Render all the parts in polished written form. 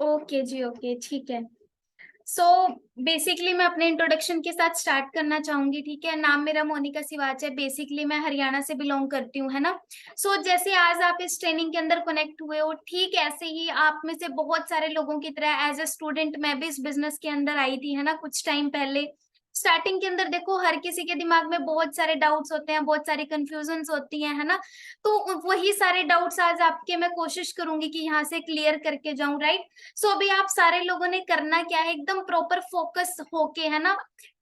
Okay जी, okay, ठीक है। So basically मैं अपने इंट्रोडक्शन के साथ स्टार्ट करना चाहूंगी, ठीक है। नाम मेरा मोनिका सिवाच है। बेसिकली मैं हरियाणा से बिलोंग करती हूँ, है ना। जैसे आज आप इस ट्रेनिंग के अंदर कनेक्ट हुए हो, ठीक ऐसे ही आप में से बहुत सारे लोगों की तरह एज ए स्टूडेंट मैं भी इस बिजनेस के अंदर आई थी, है ना, कुछ टाइम पहले। स्टार्टिंग के अंदर देखो हर किसी के दिमाग में बहुत सारे डाउट्स होते हैं, बहुत सारी कंफ्यूजन्स होती हैं, है ना। तो वही सारे डाउट्स आज आपके मैं कोशिश करूंगी कि यहाँ से क्लियर करके जाऊं, राइट। अभी आप सारे लोगों ने करना क्या है, एकदम प्रॉपर फोकस होके, है ना,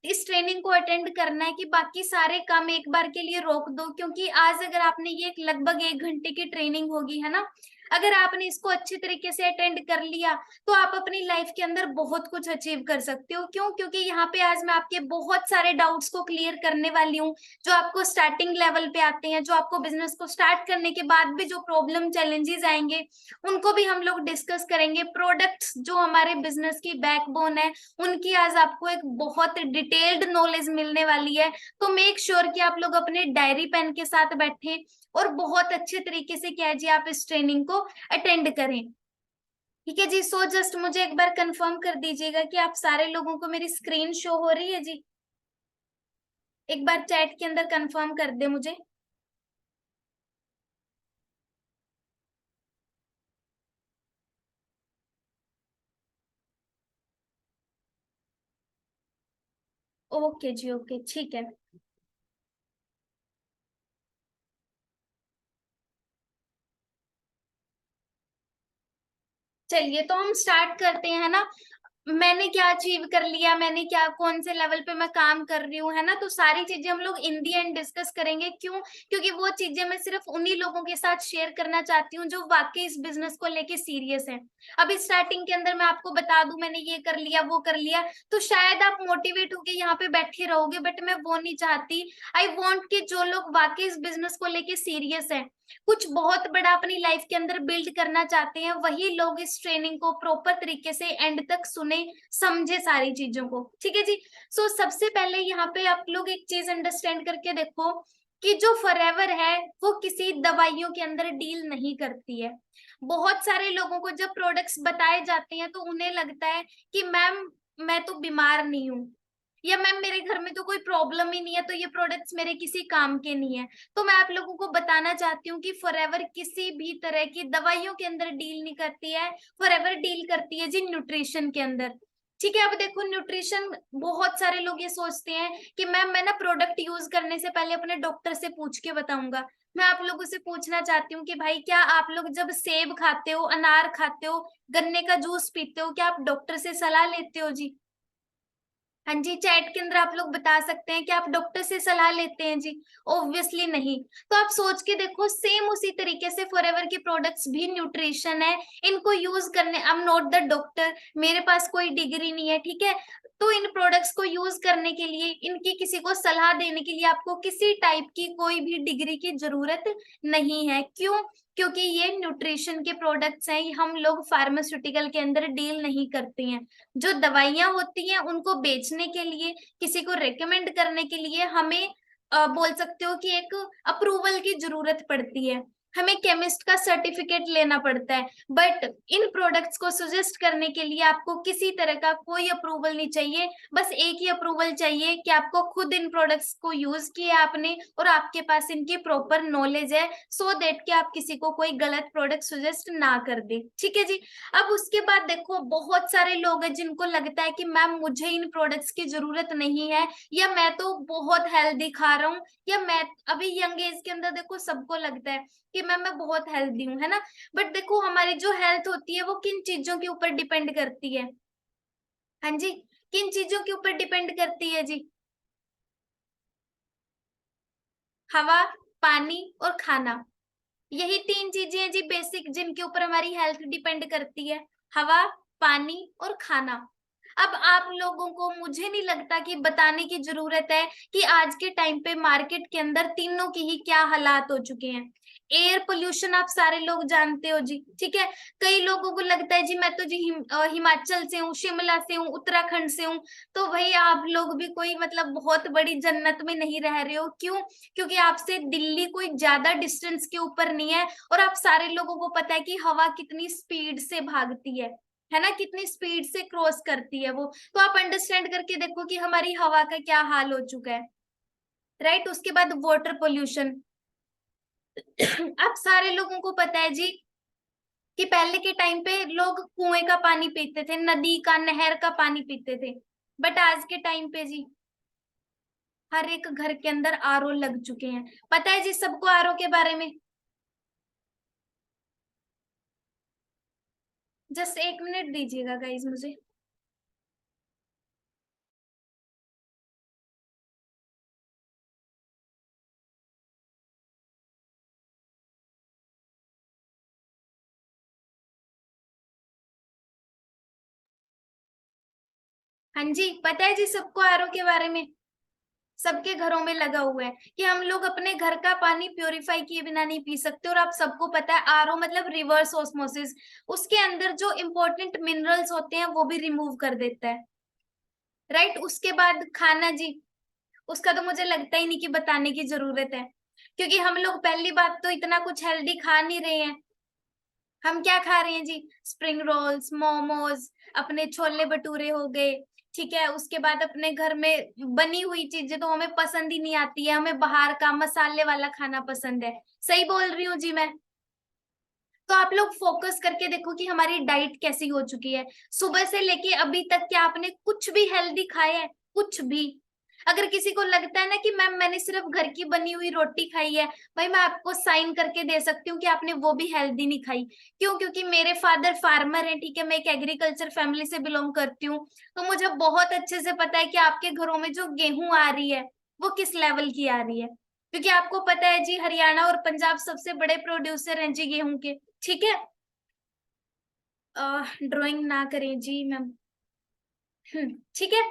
इस ट्रेनिंग को अटेंड करना है कि बाकी सारे काम एक बार के लिए रोक दो, क्योंकि आज अगर आपने ये लगभग 1 घंटे की ट्रेनिंग होगी, है ना, अगर आपने इसको अच्छी तरीके से अटेंड कर लिया तो आप अपनी लाइफ के अंदर बहुत कुछ अचीव कर सकते हो। क्यों? क्योंकि यहाँ पे आज मैं आपके बहुत सारे डाउट्स को क्लियर करने वाली हूँ, जो आपको स्टार्टिंग लेवल पे आते हैं, जो आपको बिजनेस को स्टार्ट करने के बाद भी जो प्रॉब्लम चैलेंजेस आएंगे उनको भी हम लोग डिस्कस करेंगे। प्रोडक्ट्स जो हमारे बिजनेस की बैकबोन है, उनकी आज आपको एक बहुत डिटेल्ड नॉलेज मिलने वाली है। तो मेक श्योर कि आप लोग अपने डायरी पेन के साथ बैठे और बहुत अच्छे तरीके से क्या है जी, आप इस ट्रेनिंग को अटेंड करें। ठीक है जी। जस्ट मुझे एक बार कंफर्म कर दीजिएगा कि आप सारे लोगों को मेरी स्क्रीन शो हो रही है जी। एक बार चैट के अंदर कंफर्म कर दे मुझे। ओके जी, ओके, ठीक है। चलिए तो हम स्टार्ट करते हैं, है ना। मैंने क्या अचीव कर लिया, मैंने क्या, कौन से लेवल पे मैं काम कर रही हूँ, है ना, तो सारी चीजें हम लोग इन दी एंड डिस्कस करेंगे। क्यों? क्योंकि वो चीजें मैं सिर्फ उन्हीं लोगों के साथ शेयर करना चाहती हूँ जो वाकई इस बिजनेस को लेके सीरियस हैं। अभी स्टार्टिंग के अंदर मैं आपको बता दूं मैंने ये कर लिया वो कर लिया, तो शायद आप मोटिवेट होके यहाँ पे बैठे रहोगे, बट मैं वो नहीं चाहती। आई वॉन्ट कि जो लोग वाकई इस बिजनेस को लेके सीरियस है, कुछ बहुत बड़ा अपनी लाइफ के अंदर बिल्ड करना चाहते हैं, वही लोग इस ट्रेनिंग को प्रॉपर तरीके से एंड तक सुने, समझे सारी चीजों को। ठीक है जी। सबसे पहले यहाँ पे आप लोग एक चीज अंडरस्टैंड करके देखो कि जो फॉरएवर है वो किसी दवाइयों के अंदर डील नहीं करती है। बहुत सारे लोगों को जब प्रोडक्ट्स बताए जाते हैं तो उन्हें लगता है कि मैम मैं तो बीमार नहीं हूँ, या मैम मेरे घर में तो कोई प्रॉब्लम ही नहीं है, तो ये प्रोडक्ट्स मेरे किसी काम के नहीं है। तो मैं आप लोगों को बताना चाहती हूँ कि फॉरएवर किसी भी तरह की दवाइयों के अंदर डील नहीं करती है। फॉरएवर डील करती है जी न्यूट्रिशन के अंदर। ठीक है। अब देखो न्यूट्रिशन, बहुत सारे लोग ये सोचते हैं कि मैम मैं ना प्रोडक्ट यूज करने से पहले अपने डॉक्टर से पूछ के बताऊंगा। मैं आप लोगों से पूछना चाहती हूँ कि भाई क्या आप लोग जब सेब खाते हो, अनार खाते हो, गन्ने का जूस पीते हो, क्या आप डॉक्टर से सलाह लेते हो जी? हाँ जी, चैट के अंदर आप लोग बता सकते हैं कि आप डॉक्टर से सलाह लेते हैं जी। ऑब्वियसली नहीं। तो आप सोच के देखो, सेम उसी तरीके से फॉरएवर के प्रोडक्ट्स भी न्यूट्रिशन है। इनको यूज करने, आई एम नॉट द डॉक्टर, मेरे पास कोई डिग्री नहीं है, ठीक है। तो इन प्रोडक्ट्स को यूज करने के लिए, इनकी किसी को सलाह देने के लिए आपको किसी टाइप की कोई भी डिग्री की जरूरत नहीं है। क्यों? क्योंकि ये न्यूट्रिशन के प्रोडक्ट्स हैं, हम लोग फार्मास्यूटिकल के अंदर डील नहीं करते हैं। जो दवाइयां होती हैं उनको बेचने के लिए, किसी को रेकमेंड करने के लिए हमें बोल सकते हो कि एक अप्रूवल की जरूरत पड़ती है। हमें केमिस्ट का सर्टिफिकेट लेना पड़ता है। बट इन प्रोडक्ट्स को सजेस्ट करने के लिए आपको किसी तरह का कोई अप्रूवल नहीं चाहिए। बस एक ही अप्रूवल चाहिए कि आपको खुद इन प्रोडक्ट्स को यूज किया आपने और आपके पास इनकी प्रॉपर नॉलेज है, सो दैट कि आप किसी को कोई गलत प्रोडक्ट सजेस्ट ना कर दे। ठीक है जी। अब उसके बाद देखो बहुत सारे लोग हैं जिनको लगता है कि मैम मुझे इन प्रोडक्ट्स की जरूरत नहीं है, या मैं तो बहुत हेल्दी खा रहा हूँ, या मैं अभी यंग एज के अंदर देखो सबको लगता है कि मैम मैं बहुत हेल्दी हूँ, है ना। बट देखो हमारी जो हेल्थ होती है वो किन चीजों के ऊपर डिपेंड करती है? हाँ जी, किन चीजों के ऊपर डिपेंड करती है जी? हवा, पानी और खाना। यही 3 चीजें हैं जी बेसिक, जिनके ऊपर हमारी हेल्थ डिपेंड करती है। हवा, पानी और खाना। अब आप लोगों को मुझे नहीं लगता कि बताने की जरूरत है कि आज के टाइम पे मार्केट के अंदर तीनों की ही क्या हालात हो चुके हैं। एयर पोल्यूशन आप सारे लोग जानते हो जी, ठीक है। कई लोगों को लगता है जी मैं तो जी हिमाचल से हूँ, शिमला से हूँ, उत्तराखंड से हूँ। तो भाई आप लोग भी कोई मतलब बहुत बड़ी जन्नत में नहीं रह रहे हो। क्यों? क्योंकि आपसे दिल्ली कोई ज्यादा डिस्टेंस के ऊपर नहीं है, और आप सारे लोगों को पता है कि हवा कितनी स्पीड से भागती है। है ना, कितनी स्पीड से क्रॉस करती है वो। तो आप अंडरस्टैंड करके देखो कि हमारी हवा का क्या हाल हो चुका है, राइट। उसके बाद वाटर पोल्यूशन। अब सारे लोगों को पता है जी कि पहले के टाइम पे लोग कुएं का पानी पीते थे, नदी का, नहर का पानी पीते थे। बट आज के टाइम पे जी हर एक घर के अंदर आरओ लग चुके हैं। पता है जी सबको आरओ के बारे में? जस्ट 1 मिनट दीजिएगा गाइज मुझे। हाँ जी, पता है जी सबको आरओ के बारे में? सबके घरों में लगा हुआ है कि हम लोग अपने घर का पानी प्योरीफाई किए बिना नहीं पी सकते। और आप सबको पता है आरओ मतलब रिवर्स ऑस्मोसिस, उसके अंदर जो इंपॉर्टेंट मिनरल्स होते हैं वो भी रिमूव कर देता है, राइट। उसके बाद खाना जी, उसका तो मुझे लगता ही नहीं कि बताने की जरूरत है, क्योंकि हम लोग पहली बात तो इतना कुछ हेल्दी खा नहीं रहे हैं। हम क्या खा रहे हैं जी? स्प्रिंग रोल्स, मोमोज, अपने छोले भटूरे हो गए, ठीक है। उसके बाद अपने घर में बनी हुई चीजें तो हमें पसंद ही नहीं आती है, हमें बाहर का मसाले वाला खाना पसंद है। सही बोल रही हूँ जी मैं? तो आप लोग फोकस करके देखो कि हमारी डाइट कैसी हो चुकी है। सुबह से लेके अभी तक क्या आपने कुछ भी हेल्दी खाया है? कुछ भी? अगर किसी को लगता है ना कि मैम मैंने सिर्फ घर की बनी हुई रोटी खाई है, भाई मैं आपको साइन करके दे सकती हूँ कि आपने वो भी हेल्दी नहीं खाई। क्यों? क्योंकि मेरे फादर फार्मर हैं, ठीक है, मैं एक एग्रीकल्चर फैमिली से बिलोंग करती हूँ। तो मुझे बहुत अच्छे से पता है कि आपके घरों में जो गेहूं आ रही है वो किस लेवल की आ रही है। क्योंकि आपको पता है जी हरियाणा और पंजाब सबसे बड़े प्रोड्यूसर हैं जी गेहूं के, ठीक है। ड्राइंग ना करें जी मैम। ठीक है।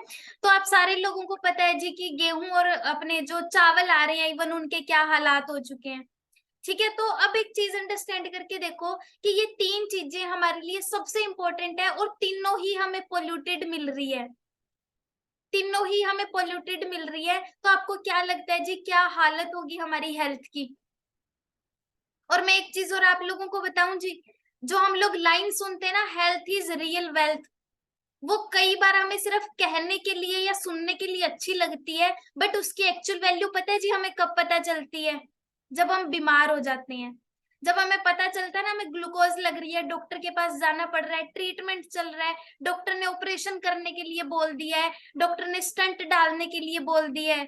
तो आप सारे लोगों को पता है जी कि गेहूं और अपने जो चावल आ रहे हैं इवन उनके क्या हालात हो चुके हैं, ठीक है। तो अब एक चीज अंडरस्टैंड करके देखो कि ये तीन चीजें हमारे लिए सबसे इंपॉर्टेंट है और तीनों ही हमें पोल्यूटेड मिल रही है। तीनों ही हमें पोल्यूटेड मिल रही है, तो आपको क्या लगता है जी क्या हालत होगी हमारी हेल्थ की? और मैं एक चीज और आप लोगों को बताऊं जी, जो हम लोग लाइन सुनते हैं ना, हेल्थ इज रियल वेल्थ, वो कई बार हमें सिर्फ कहने के लिए या सुनने के लिए अच्छी लगती है, बट उसकी एक्चुअल वैल्यू पता है जी हमें कब पता चलती है? जब हम बीमार हो जाते हैं। जब हमें पता चलता है ना हमें ग्लूकोज लग रही है, डॉक्टर के पास जाना पड़ रहा है, ट्रीटमेंट चल रहा है, डॉक्टर ने ऑपरेशन करने के लिए बोल दिया है, डॉक्टर ने स्टंट डालने के लिए बोल दिया है,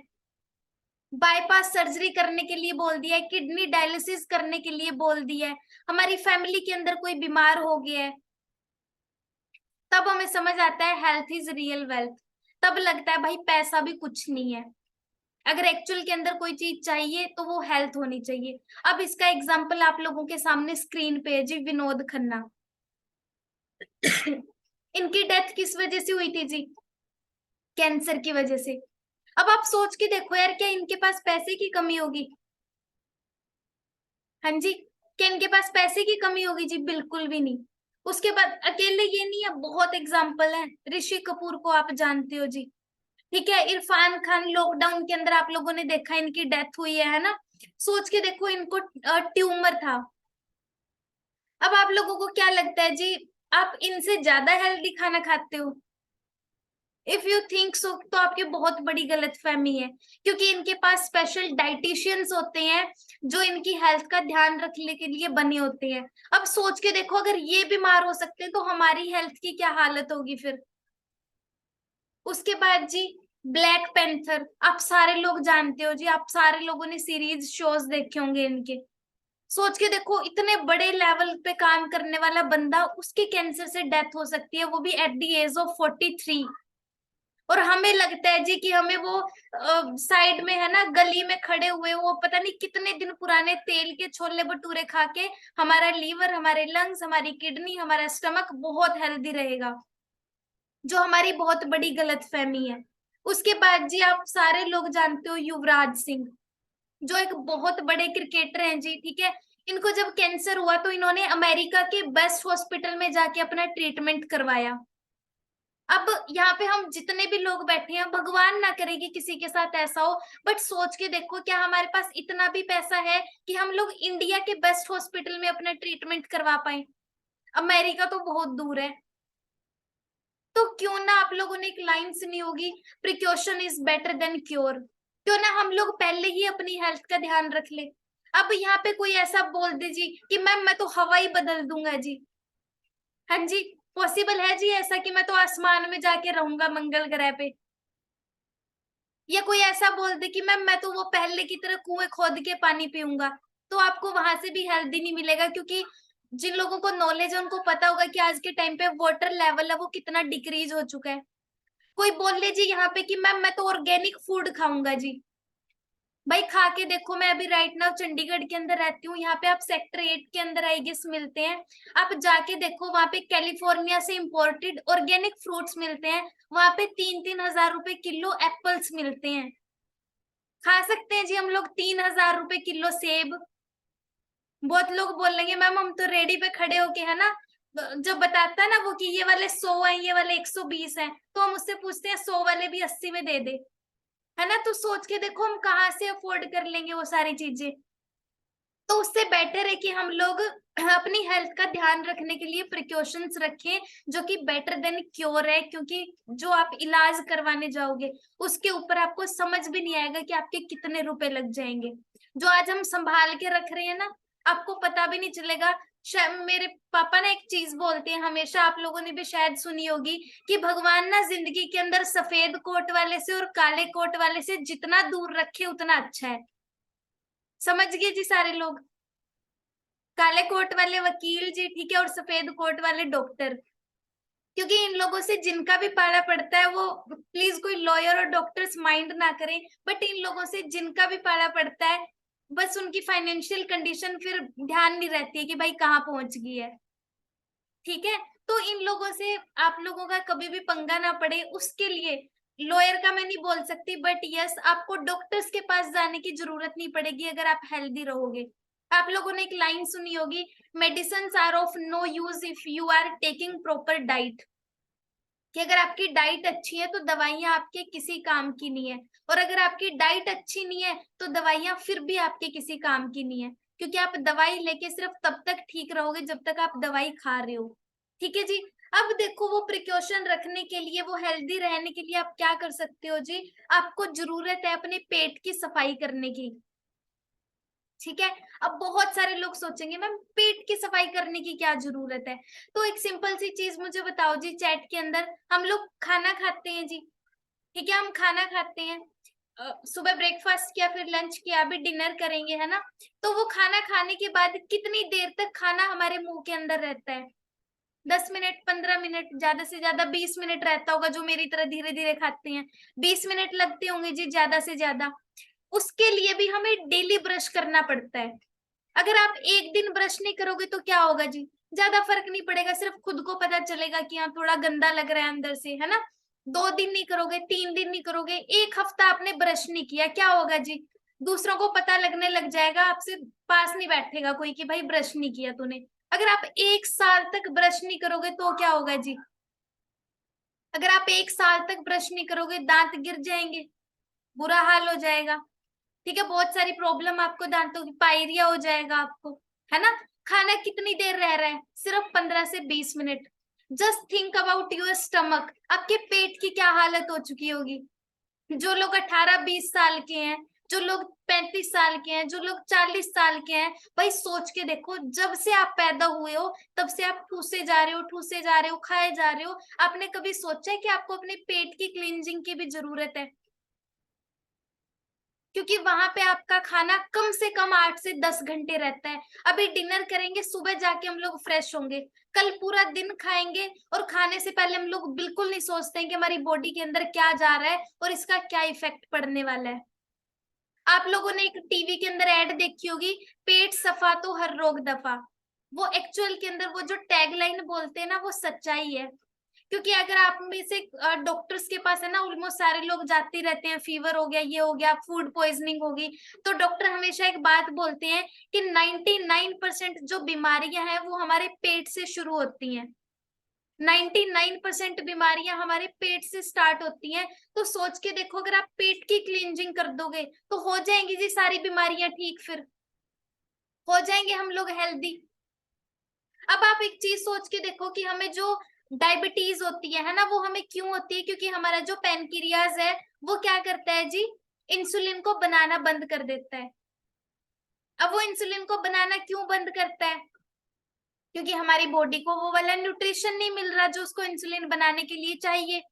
बाईपास सर्जरी करने के लिए बोल दिया है, किडनी डायलिसिस करने के लिए बोल दिया है, हमारी फैमिली के अंदर कोई बीमार हो गया है, तब हमें समझ आता है हेल्थ इज रियल वेल्थ। तब लगता है भाई पैसा भी कुछ नहीं है। अगर एक्चुअल के अंदर कोई चीज चाहिए तो वो हेल्थ होनी चाहिए। अब इसका एग्जाम्पल आप लोगों के सामने स्क्रीन पे है जी, विनोद खन्ना। इनकी डेथ किस वजह से हुई थी जी? कैंसर की वजह से। अब आप सोच के देखो यार, क्या इनके पास पैसे की कमी होगी? हाँ जी, क्या इनके पास पैसे की कमी होगी जी? बिल्कुल भी नहीं। उसके बाद अकेले ये नहीं है, बहुत एग्जाम्पल है। ऋषि कपूर को आप जानते हो जी, ठीक है। इरफान खान, लॉकडाउन के अंदर आप लोगों ने देखा इनकी डेथ हुई है ना। सोच के देखो, इनको ट्यूमर था। अब आप लोगों को क्या लगता है जी आप इनसे ज्यादा हेल्दी खाना खाते हो? इफ यू थिंक सो तो आपकी बहुत बड़ी गलतफहमी है, क्योंकि इनके पास स्पेशल डाइटिशियंस होते हैं जो इनकी हेल्थ का ध्यान रखने के लिए बने होते हैं। अब सोच के देखो, अगर ये बीमार हो सकते हैं तो हमारी हेल्थ की क्या हालत होगी फिर? उसके बाद जी ब्लैक पैंथर, आप सारे लोग जानते हो जी, आप सारे लोगों ने सीरीज शोज देखे होंगे इनके। सोच के देखो, इतने बड़े लेवल पे काम करने वाला बंदा, उसके कैंसर से डेथ हो सकती है, वो भी एट द एज ऑफ 43। और हमें लगता है जी कि हमें वो साइड में है ना गली में खड़े हुए वो पता नहीं कितने दिन पुराने तेल के छोले भटूरे खा के हमारा लीवर, हमारे लंग्स, हमारी किडनी, हमारा स्टमक बहुत हेल्दी रहेगा, जो हमारी बहुत बड़ी गलतफहमी है। उसके बाद जी आप सारे लोग जानते हो युवराज सिंह, जो एक बहुत बड़े क्रिकेटर हैं जी, ठीक है। इनको जब कैंसर हुआ तो इन्होंने अमेरिका के बेस्ट हॉस्पिटल में जाके अपना ट्रीटमेंट करवाया। अब यहाँ पे हम जितने भी लोग बैठे हैं, भगवान ना करे कि किसी के साथ ऐसा हो, बट सोच के देखो क्या हमारे पास इतना भी पैसा है कि हम लोग इंडिया के बेस्ट हॉस्पिटल में अपना ट्रीटमेंट करवा पाए? अमेरिका तो बहुत दूर है। तो क्यों ना आप लोगों ने एक लाइन सुनी होगी, precaution is better than cure. क्यों ना हम लोग पहले ही अपनी हेल्थ का ध्यान रख ले। अब यहाँ पे कोई ऐसा बोल दे जी कि मैम मैं तो हवा ही बदल दूंगा जी, हाँ जी, पॉसिबल है जी ऐसा कि मैं तो आसमान में जाके रहूंगा मंगल ग्रह पे? या कोई ऐसा बोल दे कि मैम मैं तो वो पहले की तरह कुएं खोद के पानी पीऊंगा, तो आपको वहां से भी हेल्दी नहीं मिलेगा, क्योंकि जिन लोगों को नॉलेज है उनको पता होगा कि आज के टाइम पे वाटर लेवल है वो कितना डिक्रीज हो चुका है। कोई बोल ले जी यहाँ पे कि मैम मैं तो ऑर्गेनिक फूड खाऊंगा जी, भाई खा के देखो। मैं अभी राइट नाउ चंडीगढ़ के अंदर रहती हूँ, यहाँ पे आप सेक्टर 8 के अंदर आई गेस मिलते हैं। आप जाके देखो, वहां पे कैलिफोर्निया से इंपोर्टेड ऑर्गेनिक फ्रूट्स मिलते हैं। वहां पे 3-3 हजार रुपए किलो एप्पल्स मिलते हैं। खा सकते हैं जी हम लोग 3 हजार रुपए किलो सेब। बहुत लोग बोलेंगे मैम हम तो रेडी पे खड़े होके, है ना, जब बताता है ना वो कि ये वाले 100 है, ये वाले 120 है, तो हम उससे पूछते हैं 100 वाले भी 80 में दे दे, है ना। तो सोच के देखो हम कहाँ से अफोर्ड कर लेंगे वो सारी चीजें। तो उससे बेटर है कि हम लोग अपनी हेल्थ का ध्यान रखने के लिए प्रिकॉशंस रखें, जो कि बेटर देन क्योर है। क्योंकि जो आप इलाज करवाने जाओगे उसके ऊपर आपको समझ भी नहीं आएगा कि आपके कितने रुपए लग जाएंगे। जो आज हम संभाल के रख रहे हैं ना, आपको पता भी नहीं चलेगा। मेरे पापा ना एक चीज बोलते हैं हमेशा, आप लोगों ने भी शायद सुनी होगी, कि भगवान ना जिंदगी के अंदर सफेद कोट वाले से और काले कोट वाले से जितना दूर रखे उतना अच्छा है। समझ गए जी सारे लोग? काले कोट वाले वकील जी, ठीक है, और सफेद कोट वाले डॉक्टर। क्योंकि इन लोगों से जिनका भी पाला पड़ता है, वो प्लीज कोई लॉयर और डॉक्टर्स माइंड ना करें, बट इन लोगों से जिनका भी पाला पड़ता है, बस उनकी फाइनेंशियल कंडीशन फिर ध्यान नहीं रहती है कि भाई कहाँ पहुंच गई है। ठीक है, तो इन लोगों से आप लोगों का कभी भी पंगा ना पड़े, उसके लिए लॉयर का मैं नहीं बोल सकती, बट यस आपको डॉक्टर्स के पास जाने की जरूरत नहीं पड़ेगी अगर आप हेल्दी रहोगे। आप लोगों ने एक लाइन सुनी होगी, medicine are of no use if you are taking proper diet. कि अगर आपकी डाइट अच्छी है तो दवाइयां आपके किसी काम की नहीं है, और अगर आपकी डाइट अच्छी नहीं है तो दवाइयां फिर भी आपके किसी काम की नहीं है। क्योंकि आप दवाई लेके सिर्फ तब तक ठीक रहोगे जब तक आप दवाई खा रहे हो। ठीक है जी। अब देखो वो प्रिकॉशन रखने के लिए, वो हेल्दी रहने के लिए आप क्या कर सकते हो जी? आपको जरूरत है अपने पेट की सफाई करने की। ठीक है। अब बहुत सारे लोग सोचेंगे मैम पेट की सफाई करने की क्या जरूरत है? तो एक सिंपल सी चीज मुझे बताओ जी, चैट के अंदर हम लोग खाना खाते हैं जी, ठीक है, हम खाना खाते हैं, सुबह ब्रेकफास्ट किया, फिर लंच किया, अभी डिनर करेंगे, है ना। तो वो खाना खाने के बाद कितनी देर तक खाना हमारे मुंह के अंदर रहता है? 10 मिनट, 15 मिनट, ज्यादा से ज्यादा 20 मिनट रहता होगा, जो मेरी तरह धीरे धीरे खाते हैं। 20 मिनट लगते होंगे जी ज्यादा से ज्यादा। उसके लिए भी हमें डेली ब्रश करना पड़ता है। अगर आप एक दिन ब्रश नहीं करोगे तो क्या होगा जी? ज्यादा फर्क नहीं पड़ेगा, सिर्फ खुद को पता चलेगा कि हाँ थोड़ा गंदा लग रहा है अंदर से, है ना। 2 दिन नहीं करोगे, 3 दिन नहीं करोगे, एक हफ्ता आपने ब्रश नहीं किया, क्या होगा जी? दूसरों को पता लगने लग जाएगा, आपसे पास नहीं बैठेगा कोई कि भाई ब्रश नहीं किया तूने। अगर आप 1 साल तक ब्रश नहीं करोगे तो क्या होगा जी? अगर आप 1 साल तक ब्रश नहीं करोगे, दांत गिर जाएंगे, बुरा हाल हो जाएगा। ठीक है, बहुत सारी प्रॉब्लम आपको, दांतों की पायरिया हो जाएगा आपको, है ना। खाना कितनी देर रह रहा है? सिर्फ 15 से 20 minute. Just think about your stomach, आपके पेट की क्या हालत हो चुकी होगी। जो लोग 18-20 साल के हैं, जो लोग 35 साल के हैं, जो लोग 40 साल के हैं, भाई सोच के देखो, जब से आप पैदा हुए हो तब से आप ठूसे जा रहे हो, ठूसे जा रहे हो, खाए जा रहे हो। आपने कभी सोचा है कि आपको अपने पेट की क्लींजिंग की भी जरूरत है? क्योंकि वहां पे आपका खाना कम से कम 8 से 10 घंटे रहता है। अभी डिनर करेंगे, सुबह जाके हम लोग फ्रेश होंगे, कल पूरा दिन खाएंगे, और खाने से पहले हम लोग बिल्कुल नहीं सोचते हैं कि हमारी बॉडी के अंदर क्या जा रहा है और इसका क्या इफेक्ट पड़ने वाला है। आप लोगों ने एक टीवी के अंदर ऐड देखी होगी, पेट सफा तो हर रोग दफा। वो एक्चुअल के अंदर वो जो टैगलाइन बोलते हैं ना, वो सच्चाई है। क्योंकि अगर आप में से डॉक्टर्स के पास है ना, ऑलमोस्ट सारे लोग जाते रहते हैं, फीवर हो गया, ये हो गया, फूड पॉइजनिंग होगी, तो डॉक्टर हमेशा एक बात बोलते हैं कि 99% जो बीमारियां हैं वो हमारे पेट से शुरू होती हैं। 99% बीमारियां हमारे पेट से स्टार्ट होती हैं। तो सोच के देखो, अगर आप पेट की क्लींजिंग कर दोगे तो हो जाएंगी जी सारी बीमारियां ठीक, फिर हो जाएंगे हम लोग हेल्दी। अब आप एक चीज सोच के देखो कि हमें जो डायबिटीज होती है ना, वो हमें क्यों होती है? क्योंकि हमारा जो पैनक्रियाज है वो क्या करता है जी, इंसुलिन को बनाना बंद कर देता है। अब वो इंसुलिन को बनाना क्यों बंद करता है? क्योंकि हमारी बॉडी को वो वाला न्यूट्रिशन नहीं मिल रहा जो उसको इंसुलिन बनाने के लिए चाहिए,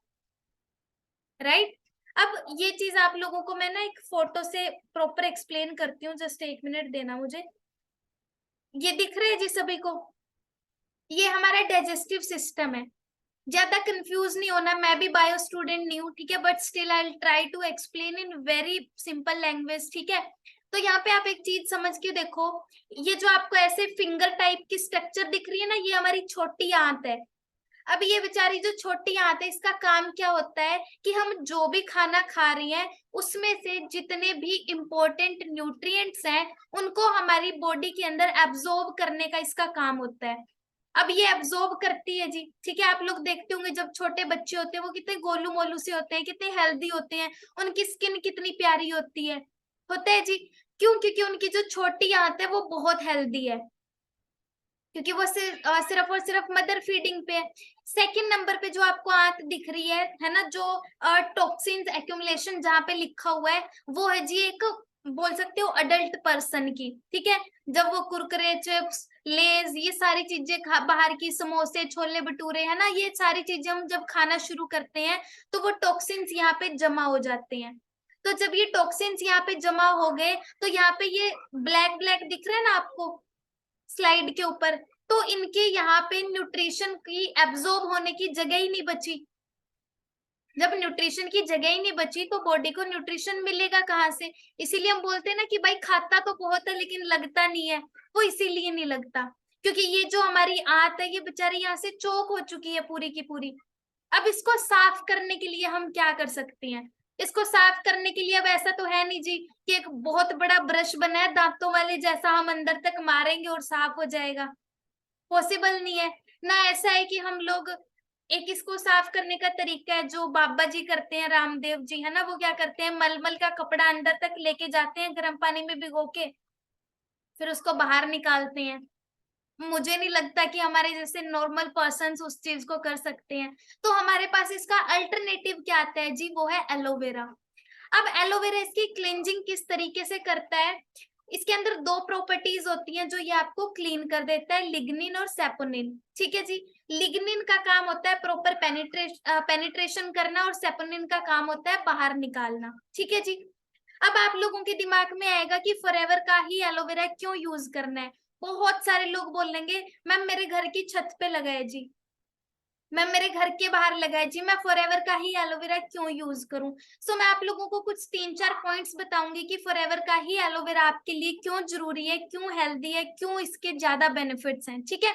राइट। अब ये चीज आप लोगों को मैं ना एक फोटो से प्रॉपर एक्सप्लेन करती हूँ, जस्ट 1 मिनट देना मुझे। ये दिख रहा है जी सभी को? ये हमारा डाइजेस्टिव सिस्टम है। ज्यादा कंफ्यूज नहीं होना, मैं भी बायो स्टूडेंट नहीं हूँ, ठीक है, but still I try to explain in very simple language, ठीक है। तो यहाँ पे आप एक चीज समझ के देखो, ये जो आपको ऐसे फिंगर टाइप की स्ट्रक्चर दिख रही है ना, ये हमारी छोटी आंत है। अब ये बेचारी जो छोटी आंत है, इसका काम क्या होता है कि हम जो भी खाना खा रही हैं उसमें से जितने भी इंपॉर्टेंट न्यूट्रिएंट्स हैं उनको हमारी बॉडी के अंदर एब्जॉर्ब करने का इसका काम होता है। अब ये एब्जॉर्ब करती है जी, ठीक है। आप लोग देखते होंगे जब छोटे बच्चे होते हैं वो कितने गोलू मोलू से होते हैं, कितने हेल्दी होते हैं, उनकी स्किन कितनी प्यारी होती है, होता है जी। क्यों? क्योंकि उनकी जो छोटी आंत है वो बहुत हेल्दी है, क्योंकि वो सिर्फ और सिर्फ मदर फीडिंग पे है। सेकंड नंबर पे जो आपको आंत दिख रही है ना, जो टॉक्सिन्स एक्यूमुलेशन जहाँ पे लिखा हुआ है, वो है जी एक, बोल सकते हो अडल्ट पर्सन की, ठीक है। जब वो कुरकुरे, चिप्स, लेज, ये सारी चीजें बाहर की, समोसे, छोले भटूरे, है ना, ये सारी चीजें हम जब खाना शुरू करते हैं तो वो टॉक्सिन्स यहाँ पे जमा हो जाते हैं। तो जब ये टॉक्सिन्स यहाँ पे जमा हो गए तो यहाँ पे ये ब्लैक ब्लैक दिख रहा है ना आपको स्लाइड के ऊपर, तो इनके यहाँ पे न्यूट्रिशन की एब्जॉर्ब होने की जगह ही नहीं बची। जब न्यूट्रिशन की जगह ही नहीं बची तो बॉडी को न्यूट्रिशन मिलेगा कहाँ से? इसीलिए हम बोलते हैं ना कि भाई खाता तो बहुत है लेकिन लगता नहीं है, वो इसीलिए नहीं लगता क्योंकि ये जो हमारी आंत है ये बेचारी यहाँ से चोक हो चुकी है पूरी की पूरी। अब इसको साफ करने के लिए हम क्या कर सकते हैं? इसको साफ करने के लिए अब ऐसा तो है नहीं जी कि एक बहुत बड़ा ब्रश बना है दांतों वाले जैसा, हम अंदर तक मारेंगे और साफ हो जाएगा, पॉसिबल नहीं है ना। ऐसा है कि हम लोग, एक इसको साफ करने का तरीका है जो बाबा जी करते हैं, रामदेव जी, है ना, वो क्या करते हैं, मलमल का कपड़ा अंदर तक लेके जाते हैं गर्म पानी में भिगो के, फिर उसको बाहर निकालते हैं। मुझे नहीं लगता कि हमारे जैसे नॉर्मल पर्सन्स उस चीज को कर सकते हैं। तो हमारे पास इसका अल्टरनेटिव क्या आता है जी, वो है एलोवेरा। अब एलोवेरा इसकी क्लींजिंग किस तरीके से करता है? इसके अंदर दो प्रॉपर्टीज होती हैं जो ये आपको क्लीन कर देता है, लिग्निन और सेपोनिन, ठीक है जी। लिग्निन का काम होता है प्रॉपर पेनिट्रेशन करना और सेपोनिन का काम होता है बाहर निकालना, ठीक है जी। अब आप लोगों के दिमाग में आएगा कि फॉरएवर का ही एलोवेरा क्यों यूज करना है? बहुत सारे लोग बोलेंगे मैम मेरे घर की छत पे लगा है जी, मैम मेरे घर के बाहर लगा है जी, मैं फॉरएवर का ही एलोवेरा क्यों यूज करूं? सो मैं आप लोगों को कुछ 3-4 पॉइंट्स बताऊंगी कि फॉरएवर का ही एलोवेरा आपके लिए क्यों जरूरी है, क्यों हेल्दी है, क्यों इसके ज्यादा बेनिफिट्स हैं, ठीक है।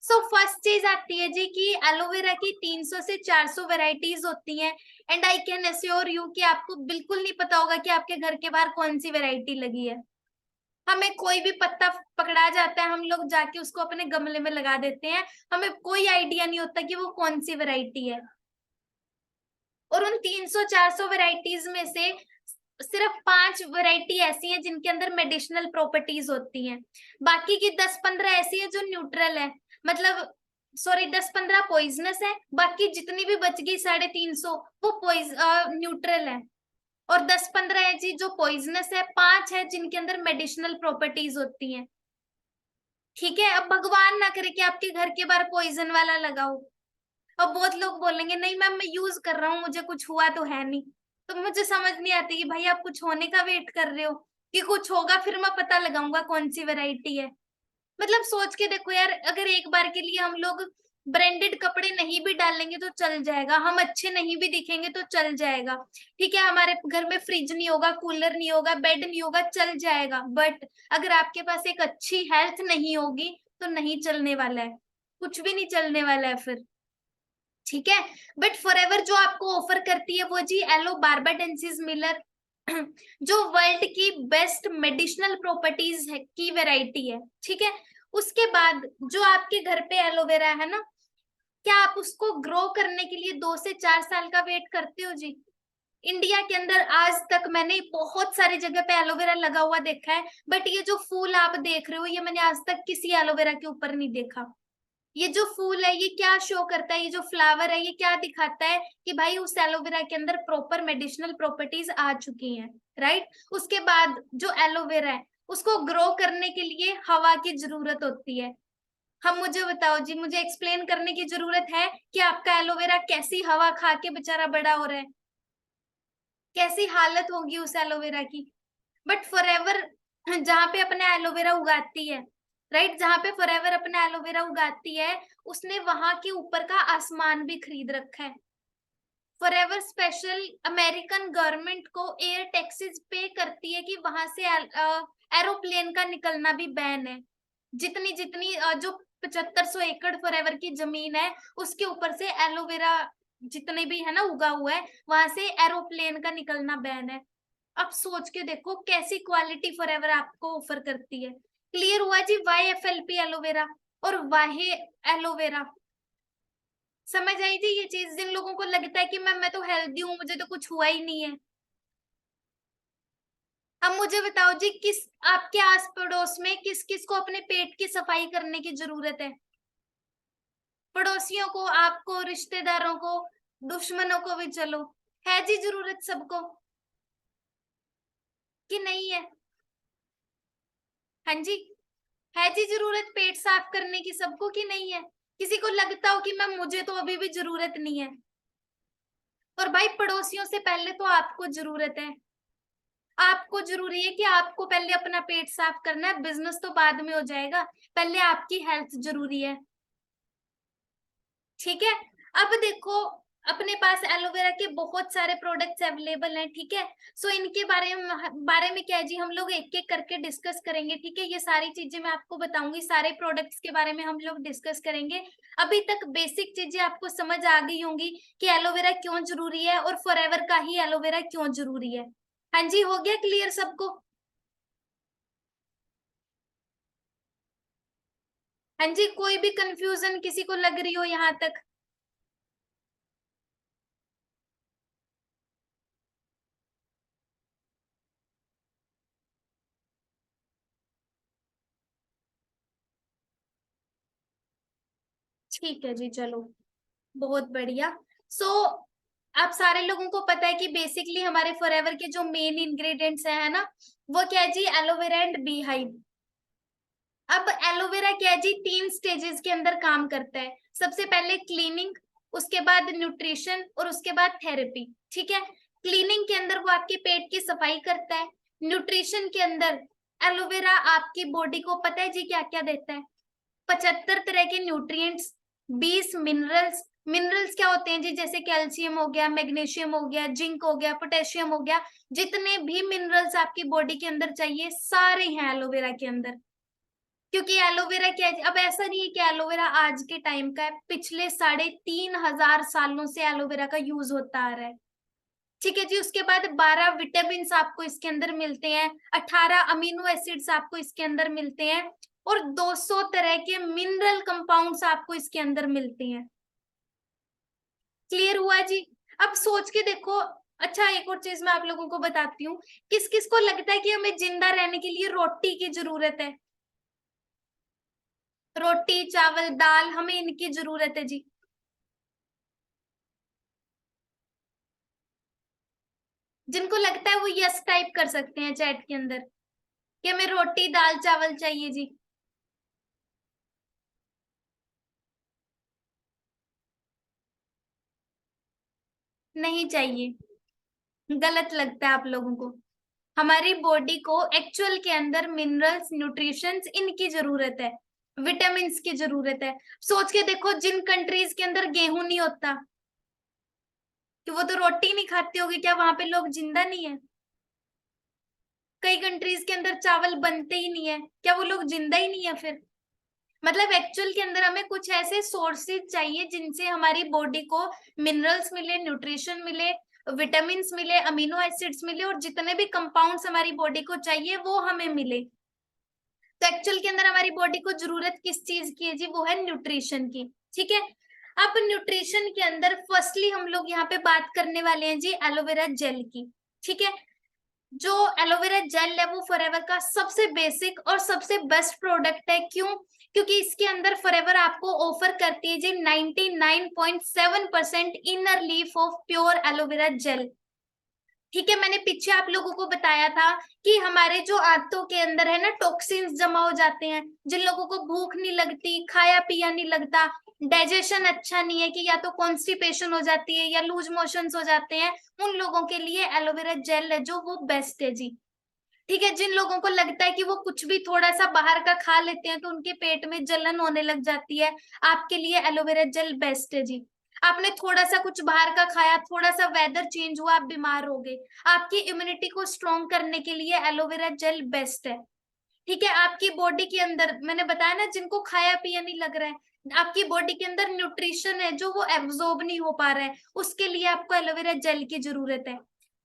सो फर्स्ट चीज आती है जी कि एलोवेरा की 300 से 400 वेराइटीज होती हैं, and I can assure you कि आपको बिल्कुल नहीं पता होगा कि आपके घर के बाहर कौन सी वेराइटी लगी है। हमें कोई भी पत्ता पकड़ा जाता है, हम लोग जाके उसको अपने गमले में लगा देते हैं, हमें कोई आइडिया नहीं होता कि वो कौन सी वैरायटी है। और उन 300-400 वैरायटीज में से सिर्फ 5 वैरायटी ऐसी हैं जिनके अंदर मेडिसिनल प्रॉपर्टीज होती हैं, बाकी की 10-15 ऐसी है जो न्यूट्रल है, मतलब सॉरी 10-15 पॉइजनस है, बाकी जितनी भी बच गई 350 वो न्यूट्रल है। और 10-15 है जी जो पॉइजनस है, 5 है जिनके अंदर मेडिसिनल प्रॉपर्टीज होती हैं, ठीक है। अब भगवान ना करे कि आपके घर के बाहर पॉइजन वाला लगाओ। अब बहुत लोग बोलेंगे नहीं मैम मैं यूज कर रहा हूँ, मुझे कुछ हुआ तो है नहीं। तो मुझे समझ नहीं आती कि भाई आप कुछ होने का वेट कर रहे हो कि कुछ होगा फिर मैं पता लगाऊंगा कौन सी वैरायटी है। मतलब सोच के देखो यार, अगर एक बार के लिए हम लोग ब्रांडेड कपड़े नहीं भी डालेंगे तो चल जाएगा, हम अच्छे नहीं भी दिखेंगे तो चल जाएगा, ठीक है, हमारे घर में फ्रिज नहीं होगा, कूलर नहीं होगा, बेड नहीं होगा, चल जाएगा, बट अगर आपके पास एक अच्छी हेल्थ नहीं होगी तो नहीं चलने वाला है, कुछ भी नहीं चलने वाला है फिर, ठीक है। बट फॉरएवर जो आपको ऑफर करती है वो जी एलो बार्बाडेंसिस मिलर जो वर्ल्ड की बेस्ट मेडिसिनल प्रॉपर्टीज है की वैरायटी है, ठीक है। उसके बाद जो आपके घर पे एलोवेरा है ना, क्या आप उसको ग्रो करने के लिए 2 से 4 साल का वेट करते हो जी? इंडिया के अंदर आज तक मैंने बहुत सारी जगह पे एलोवेरा लगा हुआ देखा है, बट ये जो फूल आप देख रहे हो ये मैंने आज तक किसी एलोवेरा के ऊपर नहीं देखा। ये जो फूल है ये क्या शो करता है, ये जो फ्लावर है ये क्या दिखाता है कि भाई उस एलोवेरा के अंदर प्रॉपर मेडिसिनल प्रॉपर्टीज आ चुकी हैं, राइट। उसके बाद जो एलोवेरा है उसको ग्रो करने के लिए हवा की जरूरत होती है। हम मुझे बताओ जी, मुझे एक्सप्लेन करने की जरूरत है कि आपका एलोवेरा कैसी हवा खा के बेचारा बड़ा हो रहा है, कैसी हालत होगी उस एलोवेरा की। बट फॉरएवर जहाँ पे अपना एलोवेरा उगाती है, राइट, जहाँ पे फॉरएवर अपना एलोवेरा उगाती है, उसने वहां के ऊपर का आसमान भी खरीद रखा है। फॉरएवर स्पेशल अमेरिकन गवर्नमेंट को एयर टैक्सेस पे करती है कि वहां से एरोप्लेन का निकलना भी बैन है। जितनी जितनी जो 7500 एकड़ फॉरएवर की जमीन है उसके ऊपर से एलोवेरा जितने भी है ना उगा हुआ है, वहां से एरोप्लेन का निकलना बैन है। अब सोच के देखो कैसी क्वालिटी फॉरएवर आपको ऑफर करती है। क्लियर हुआ जी, वाई एफएलपी एलोवेरा और वाहे एलोवेरा। समझ आई जी ये चीज, जिन लोगों को लगता है कि मैं तो हेल्दी हूँ, मुझे तो कुछ हुआ ही नहीं है। अब मुझे बताओ जी, किस आपके आस पड़ोस में किस किस को अपने पेट की सफाई करने की जरूरत है? पड़ोसियों को, आपको, रिश्तेदारों को, दुश्मनों को भी, चलो है जी जरूरत सबको कि नहीं है? हाँ जी, है जी जरूरत पेट साफ करने की सबको कि नहीं है? किसी को लगता हो कि मैम मुझे तो अभी भी जरूरत नहीं है? और भाई पड़ोसियों से पहले तो आपको जरूरत है। आपको जरूरी है कि आपको पहले अपना पेट साफ करना है, बिजनेस तो बाद में हो जाएगा, पहले आपकी हेल्थ जरूरी है। ठीक है। अब देखो, अपने पास एलोवेरा के बहुत सारे प्रोडक्ट्स अवेलेबल हैं, ठीक है। सो इनके बारे में क्या है जी, हम लोग एक एक करके डिस्कस करेंगे, ठीक है। ये सारी चीजें मैं आपको बताऊंगी, सारे प्रोडक्ट्स के बारे में हम लोग डिस्कस करेंगे। अभी तक बेसिक चीजें आपको समझ आ गई होंगी कि एलोवेरा क्यों जरूरी है और फॉरएवर का ही एलोवेरा क्यों जरूरी है। हाँ जी, हो गया क्लियर सबको? हाँ जी, कोई भी कंफ्यूजन किसी को लग रही हो यहाँ तक? ठीक है जी, चलो, बहुत बढ़िया। सो आप सारे लोगों को पता है कि बेसिकली हमारे फॉरएवर के जो मेन इंग्रेडिएंट्स हैं, है ना, वो क्या है जी, एलोवेरा एंड बी हाइव। अब एलोवेरा क्या है जी, 3 स्टेजेस के अंदर काम करता है। सबसे पहले क्लीनिंग, उसके बाद न्यूट्रिशन और उसके बाद थेरेपी, ठीक है। क्लीनिंग के अंदर वो आपके पेट की सफाई करता है। न्यूट्रिशन के अंदर एलोवेरा आपकी बॉडी को पता है जी क्या क्या देता है, 75 तरह के न्यूट्रिएंट्स, 20 मिनरल्स। मिनरल्स क्या होते हैं जी, जैसे कैल्शियम हो गया, मैग्नीशियम हो गया, जिंक हो गया, पोटेशियम हो गया। जितने भी मिनरल्स आपकी बॉडी के अंदर चाहिए सारे हैं एलोवेरा के अंदर। क्योंकि एलोवेरा क्या है, अब ऐसा नहीं है कि एलोवेरा आज के टाइम का है, पिछले 3500 सालों से एलोवेरा का यूज होता आ रहा है। ठीक है जी। उसके बाद 12 विटामिन आपको इसके अंदर मिलते हैं, 18 अमीनो एसिड्स आपको इसके अंदर मिलते हैं और 200 तरह के मिनरल कंपाउंड्स आपको इसके अंदर मिलते हैं। क्लियर हुआ जी? अब सोच के देखो। अच्छा, एक और चीज मैं आप लोगों को बताती हूँ, किस किस को लगता है कि हमें जिंदा रहने के लिए रोटी की जरूरत है? रोटी, चावल, दाल, हमें इनकी जरूरत है जी। जिनको लगता है वो यस टाइप कर सकते हैं चैट के अंदर कि हमें रोटी, दाल, चावल चाहिए जी। नहीं चाहिए? गलत लगता है आप लोगों को। हमारी बॉडी को एक्चुअल के अंदर मिनरल्स, न्यूट्रिशंस इनकी जरूरत है, विटामिन की जरूरत है। सोच के देखो, जिन कंट्रीज के अंदर गेहूं नहीं होता, कि वो तो रोटी नहीं खाते होगे, क्या वहां पे लोग जिंदा नहीं है? कई कंट्रीज के अंदर चावल बनते ही नहीं है, क्या वो लोग जिंदा ही नहीं है फिर? मतलब एक्चुअल के अंदर हमें कुछ ऐसे सोर्सेज चाहिए जिनसे हमारी बॉडी को मिनरल्स मिले, न्यूट्रिशन मिले, विटामिन मिले, अमीनो एसिड्स मिले और जितने भी कंपाउंड्स हमारी बॉडी को चाहिए वो हमें मिले। तो एक्चुअल के अंदर हमारी बॉडी को जरूरत किस चीज की है जी, वो है न्यूट्रिशन की। ठीक है। अब न्यूट्रिशन के अंदर फर्स्टली हम लोग यहाँ पे बात करने वाले हैं जी एलोवेरा जेल की। ठीक है। जो एलोवेरा जेल है वो फॉरएवर का सबसे बेसिक और सबसे बेस्ट प्रोडक्ट है। क्यों? क्योंकि इसके अंदर फॉरएवर आपको ऑफर करती है जी 99.7% inner leaf of pure aloe vera gel. ठीक है, मैंने पीछे आप लोगों को बताया था कि हमारे जो आंतों के अंदर है ना टॉक्सिन्स जमा हो जाते हैं, जिन लोगों को भूख नहीं लगती, खाया पिया नहीं लगता, डाइजेशन अच्छा नहीं है, कि या तो कॉन्स्टिपेशन हो जाती है या लूज मोशंस हो जाते हैं, उन लोगों के लिए एलोवेरा जेल है जो वो बेस्ट है जी। ठीक है, जिन लोगों को लगता है कि वो कुछ भी थोड़ा सा बाहर का खा लेते हैं तो उनके पेट में जलन होने लग जाती है, आपके लिए एलोवेरा जेल बेस्ट है जी। आपने थोड़ा सा कुछ बाहर का खाया, थोड़ा सा वेदर चेंज हुआ, आप बीमार हो गए, आपकी इम्यूनिटी को स्ट्रॉन्ग करने के लिए एलोवेरा जेल बेस्ट है। ठीक है, आपकी बॉडी के अंदर मैंने बताया ना, जिनको खाया पिया नहीं लग रहा है, आपकी बॉडी के अंदर न्यूट्रिशन है जो वो एब्जॉर्ब नहीं हो पा रहा है, उसके लिए आपको एलोवेरा जेल की जरूरत है।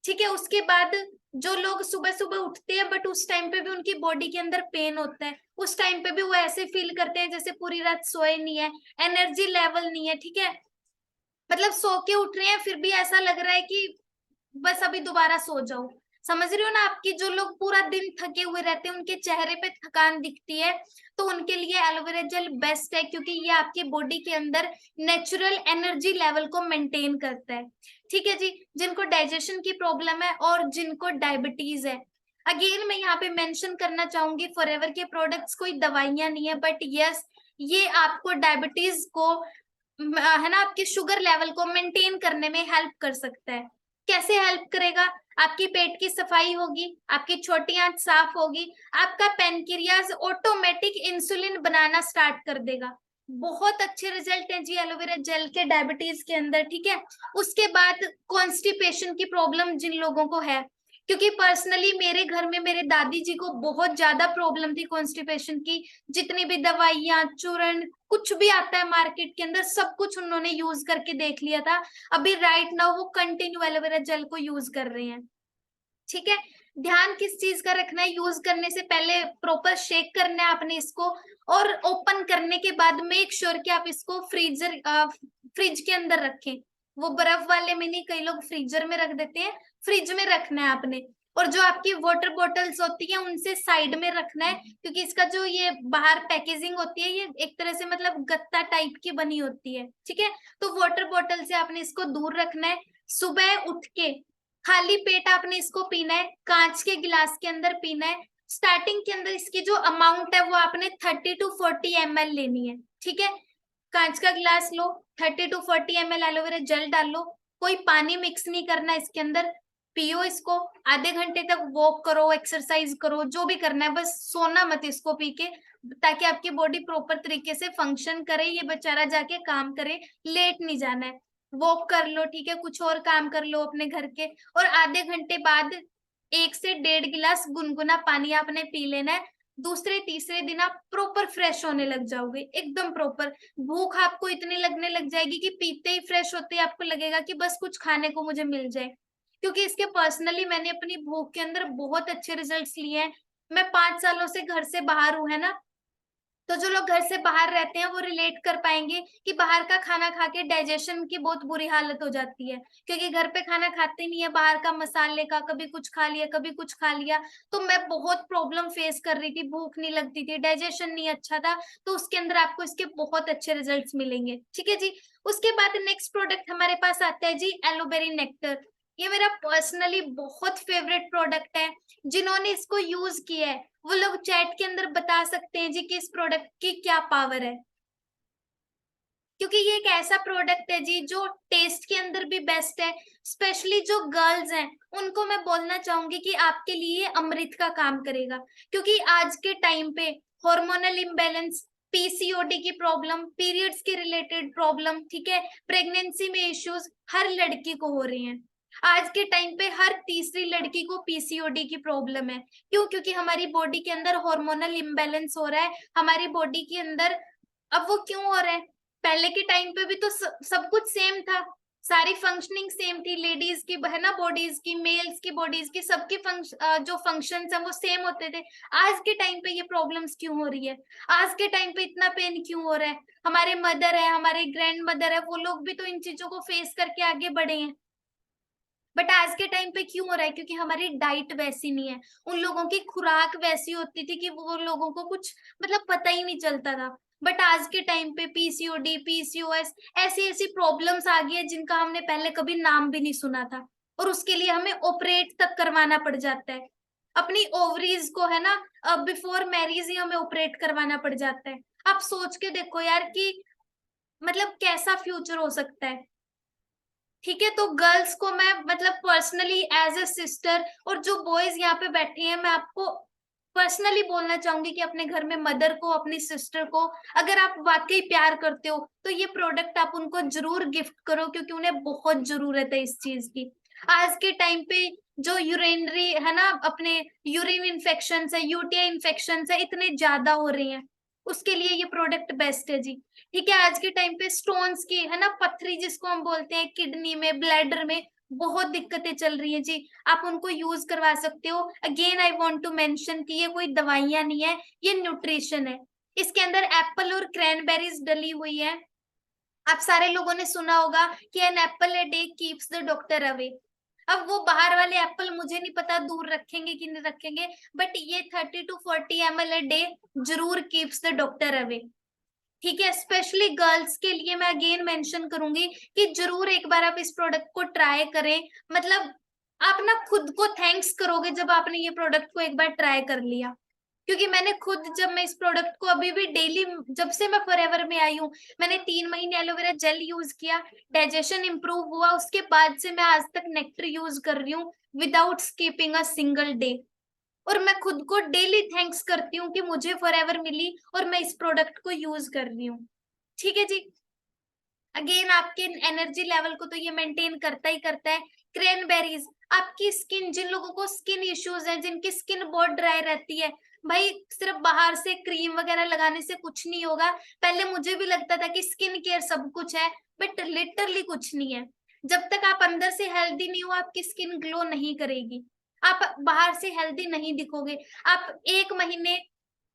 ठीक है, उसके बाद जो लोग सुबह सुबह उठते हैं बट उस टाइम पे भी उनकी बॉडी के अंदर पेन होता है, उस टाइम पे भी वो ऐसे फील करते हैं जैसे पूरी रात सोए नहीं है, एनर्जी लेवल नहीं है, ठीक है, मतलब सो के उठ रहे हैं फिर भी ऐसा लग रहा है कि बस अभी दोबारा सो जाओ। समझ रहे हो ना, आपकी जो लोग पूरा दिन थके हुए रहते हैं उनके चेहरे पे थकान दिखती है, तो उनके लिए एलोवेरा जेल बेस्ट है, क्योंकि ये आपकी बॉडी के अंदर नेचुरल एनर्जी लेवल को मेंटेन करता है। ठीक है जी, जिनको डाइजेशन की प्रॉब्लम है और जिनको डायबिटीज है, अगेन मैं यहाँ पे मेंशन करना चाहूंगी, फॉरएवर के प्रोडक्ट्स कोई दवाइयां नहीं है, बट यस ये आपको डायबिटीज को है ना, आपके शुगर लेवल को मेंटेन करने में हेल्प कर सकता है। कैसे हेल्प करेगा? आपकी पेट की सफाई होगी, आपकी छोटी आंत साफ होगी, आपका पेनक्रियाज ऑटोमेटिक इंसुलिन बनाना स्टार्ट कर देगा। बहुत अच्छे रिजल्ट हैं जी एलोवेरा जेल के डायबिटीज के अंदर। ठीक है, उसके बाद कॉन्स्टिपेशन की प्रॉब्लम जिन लोगों को है, क्योंकि पर्सनली मेरे घर में मेरे दादी जी को बहुत ज्यादा प्रॉब्लम थी कॉन्स्टिपेशन की, जितनी भी दवाइयां चूर्ण कुछ भी आता है मार्केट के अंदर सब कुछ उन्होंने यूज करके देख लिया था, अभी राइट नाउ वो कंटिन्यू एलोवेरा जेल को यूज कर रहे हैं। ठीक है, ध्यान किस चीज का रखना है, यूज करने से पहले प्रॉपर शेक करना है आपने इसको, और ओपन करने के बाद मेक श्योर कि आप इसको फ्रिज के अंदर रखें। वो बर्फ वाले में नहीं, कई लोग फ्रीजर में रख देते हैं, फ्रिज में रखना है आपने। और जो आपकी वाटर बॉटल्स होती है उनसे साइड में रखना है, क्योंकि इसका जो ये बाहर पैकेजिंग होती है ये एक तरह से मतलब गत्ता टाइप की बनी होती है। ठीक है, तो वाटर बॉटल से आपने इसको दूर रखना है। सुबह उठ के खाली पेट आपने इसको पीना है, कांच के गिलास के अंदर पीना है। स्टार्टिंग के अंदर इसकी जो अमाउंट है वो आपने 30 to 40 ml लेनी है। ठीक है, कांच का गिलास लो, 30 to 40 ml एलोवेरा जेल डाल लो, कोई पानी मिक्स नहीं करना इसके अंदर, पियो इसको। आधे घंटे तक वॉक करो, एक्सरसाइज करो, जो भी करना है, बस सोना मत इसको पी के, ताकि आपकी बॉडी प्रॉपर तरीके से फंक्शन करे, ये बेचारा जाके काम करे, लेट नहीं जाना है। वॉक कर लो, ठीक है, कुछ और काम कर लो अपने घर के, और आधे घंटे बाद 1 से 1.5 गिलास गुनगुना पानी आपने पी लेना है। दूसरे तीसरे दिन आप प्रॉपर फ्रेश होने लग जाओगे, एकदम प्रॉपर। भूख आपको इतनी लगने लग जाएगी कि पीते ही फ्रेश होते ही आपको लगेगा कि बस कुछ खाने को मुझे मिल जाए। क्योंकि इसके पर्सनली मैंने अपनी भूख के अंदर बहुत अच्छे रिजल्ट्स लिए हैं। मैं 5 सालों से घर से बाहर हूं, है ना, तो जो लोग घर से बाहर रहते हैं वो रिलेट कर पाएंगे कि बाहर का खाना खा के डाइजेशन की बहुत बुरी हालत हो जाती है, क्योंकि घर पे खाना खाते नहीं है, बाहर का मसाले का कभी कुछ खा लिया कभी कुछ खा लिया। तो मैं बहुत प्रॉब्लम फेस कर रही थी, भूख नहीं लगती थी, डाइजेशन नहीं अच्छा था, तो उसके अंदर आपको इसके बहुत अच्छे रिजल्ट्स मिलेंगे। ठीक है जी, उसके बाद नेक्स्ट प्रोडक्ट हमारे पास आता है जी एलोबेरी नेक्टर। ये मेरा पर्सनली बहुत फेवरेट प्रोडक्ट है। जिन्होंने इसको यूज किया है वो लोग चैट के अंदर बता सकते हैं जी कि इस प्रोडक्ट की क्या पावर है, क्योंकि ये एक ऐसा प्रोडक्ट है जी जो टेस्ट के अंदर भी बेस्ट है। स्पेशली जो गर्ल्स हैं उनको मैं बोलना चाहूंगी कि आपके लिए अमृत का काम करेगा, क्योंकि आज के टाइम पे हार्मोनल इम्बेलेंस, पीसीओडी की प्रॉब्लम, पीरियड्स के रिलेटेड प्रॉब्लम, ठीक है, प्रेगनेंसी में इश्यूज हर लड़की को हो रही हैं। आज के टाइम पे हर तीसरी लड़की को पीसीओडी की प्रॉब्लम है। क्यों? क्योंकि हमारी बॉडी के अंदर हार्मोनल इम्बेलेंस हो रहा है, हमारी बॉडी के अंदर। अब वो क्यों हो रहा है? पहले के टाइम पे भी तो सब कुछ सेम था, सारी फंक्शनिंग सेम थी, लेडीज की है ना बॉडीज की, मेल्स की बॉडीज की, सबकी जो फंक्शंस हैं वो सेम होते थे। आज के टाइम पे ये प्रॉब्लम्स क्यों हो रही है? आज के टाइम पे इतना पेन क्यों हो रहा है? हमारे मदर है, हमारे ग्रैंड मदर है, वो लोग भी तो इन चीजों को फेस करके आगे बढ़े हैं। बट आज के टाइम पे क्यों हो रहा है? क्योंकि हमारी डाइट वैसी नहीं है, उन लोगों की खुराक वैसी होती थी कि वो लोगों को कुछ मतलब पता ही नहीं चलता था। बट आज के टाइम पे पीसीओडी, पीसीओएस, ऐसी ऐसी प्रॉब्लम्स आ गई है जिनका हमने पहले कभी नाम भी नहीं सुना था, और उसके लिए हमें ऑपरेट तक करवाना पड़ जाता है। अपनी ओवरीज को है ना, बिफोर मैरिज ही हमें ऑपरेट करवाना पड़ जाता है। आप सोच के देखो यार कि मतलब कैसा फ्यूचर हो सकता है। ठीक है, तो गर्ल्स को मैं मतलब पर्सनली एज ए सिस्टर, और जो बॉयज यहाँ पे बैठे हैं, मैं आपको पर्सनली बोलना चाहूंगी कि अपने घर में मदर को, अपनी सिस्टर को, अगर आप वाकई प्यार करते हो तो ये प्रोडक्ट आप उनको जरूर गिफ्ट करो, क्योंकि उन्हें बहुत जरूरत है इस चीज की। आज के टाइम पे जो यूरिनरी है ना, अपने यूरिन इन्फेक्शन है, यूटीआई इन्फेक्शन है, इतने ज्यादा हो रही हैं, उसके लिए ये प्रोडक्ट बेस्ट है जी। ठीक है, आज के टाइम पे स्टोन्स की है ना, पथरी जिसको हम बोलते हैं, किडनी में, ब्लैडर में बहुत दिक्कतें चल रही है जी, आप उनको यूज करवा सकते हो। Again I want to mention कि ये कोई दवाइयां नहीं है, ये न्यूट्रिशन है। इसके अंदर एप्पल और क्रैनबेरीज डली हुई है। आप सारे लोगों ने सुना होगा कि an apple a day keeps the doctor away. अब वो बाहर वाले एप्पल मुझे नहीं पता दूर रखेंगे कि नहीं रखेंगे, बट ये 30 to 40 ml ए डे जरूर कीप्स द डॉक्टर अवे। ठीक है, स्पेशली गर्ल्स के लिए मैं अगेन मेंशन करूंगी कि जरूर एक बार आप इस प्रोडक्ट को ट्राई करें। मतलब आप ना खुद को थैंक्स करोगे जब आपने ये प्रोडक्ट को एक बार ट्राई कर लिया। क्योंकि मैंने खुद, जब मैं इस प्रोडक्ट को अभी भी डेली, जब से मैं फॉरएवर में आई हूँ, मैंने 3 महीने एलोवेरा जेल यूज किया, डाइजेशन इंप्रूव हुआ, उसके बाद से मैं आज तक नेक्टर यूज कर रही हूँ without skipping a single day. और मैं खुद को डेली थैंक्स करती हूँ कि मुझे फॉरएवर मिली और मैं इस प्रोडक्ट को यूज कर रही हूँ। ठीक है जी। अगेन आपके एनर्जी लेवल को तो ये मेंटेन करता ही करता है। क्रैनबेरीज, आपकी स्किन, जिन लोगों को स्किन इश्यूज है, जिनकी स्किन बहुत ड्राई रहती है, भाई सिर्फ बाहर से क्रीम वगैरह लगाने से कुछ नहीं होगा। पहले मुझे भी लगता था कि स्किन केयर सब कुछ है, बट लिटरली कुछ नहीं है। जब तक आप अंदर से हेल्दी नहीं हो, आपकी स्किन ग्लो नहीं करेगी, आप बाहर से हेल्दी नहीं दिखोगे। आप 1 महीने,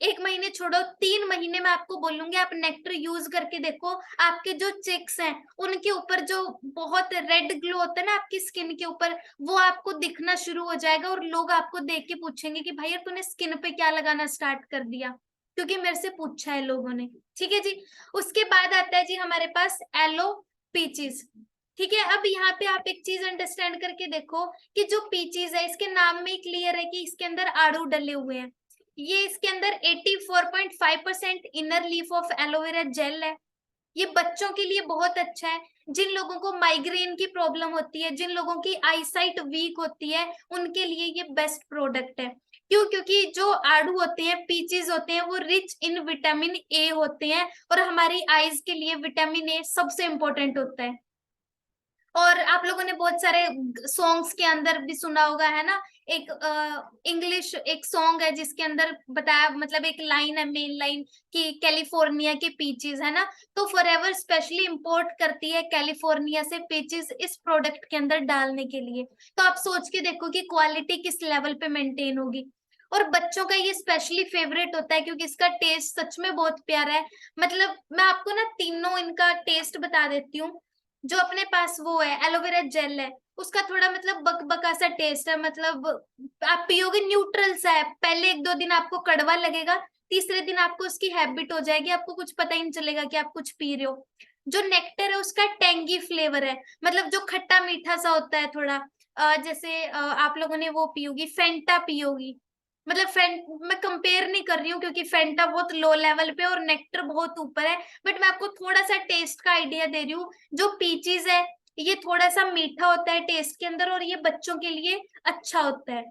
1 महीने छोड़ो, 3 महीने में आपको बोलूंगी आप नेक्टर यूज करके देखो, आपके जो चिक्स हैं उनके ऊपर जो बहुत रेड ग्लो होता है ना आपकी स्किन के ऊपर, वो आपको दिखना शुरू हो जाएगा, और लोग आपको देख के पूछेंगे कि भाई यार तूने स्किन पे क्या लगाना स्टार्ट कर दिया, क्योंकि मेरे से पूछा है लोगों ने। ठीक है जी। उसके बाद आता है जी हमारे पास एलो पीचीज। ठीक है, अब यहाँ पे आप एक चीज अंडरस्टैंड करके देखो कि जो पीचीज है, इसके नाम में ही क्लियर है कि इसके अंदर आड़ू डले हुए हैं। ये इसके अंदर 84.5% inner leaf of aloe vera gel है। ये बच्चों के लिए बहुत अच्छा है, जिन लोगों को माइग्रेन की प्रॉब्लम होती है, जिन लोगों की आईसाइट वीक होती है, उनके लिए ये बेस्ट प्रोडक्ट है। क्यों? क्योंकि जो आड़ू होते हैं, पीचेस होते हैं, वो रिच इन विटामिन ए होते हैं, और हमारी आईज के लिए विटामिन ए सबसे इंपॉर्टेंट होता है। और आप लोगों ने बहुत सारे सॉन्ग्स के अंदर भी सुना होगा, है ना, एक इंग्लिश एक सॉन्ग है जिसके अंदर बताया, मतलब एक लाइन है, मेन लाइन, कि कैलिफोर्निया के पीचेस, है ना, तो फॉरएवर स्पेशली इंपोर्ट करती है कैलिफोर्निया से पीचेस इस प्रोडक्ट के अंदर डालने के लिए। तो आप सोच के देखो कि क्वालिटी किस लेवल पे मेंटेन होगी। और बच्चों का ये स्पेशली फेवरेट होता है क्योंकि इसका टेस्ट सच में बहुत प्यारा है। मतलब मैं आपको ना तीनों इनका टेस्ट बता देती हूँ। जो अपने पास वो है एलोवेरा जेल है, उसका थोड़ा मतलब बकबका सा टेस्ट है, मतलब आप पियोगे न्यूट्रल सा है, पहले 1-2 दिन आपको कड़वा लगेगा, तीसरे दिन आपको उसकी हैबिट हो जाएगी, आपको कुछ पता ही नहीं चलेगा कि आप कुछ पी रहे हो। जो नेक्टर है उसका टेंगी फ्लेवर है, मतलब जो खट्टा मीठा सा होता है थोड़ा, जैसे आप लोगों ने वो पी होगी, फेंटा पी होगी। मतलब मैं कंपेयर नहीं कर रही हूँ क्योंकि फेंटा बहुत लो लेवल पे और नेक्टर बहुत ऊपर है, बट मैं आपको थोड़ा सा टेस्ट का आइडिया दे रही हूँ। जो पीचीज है, ये थोड़ा सा मीठा होता है टेस्ट के अंदर, और ये बच्चों के लिए अच्छा होता है।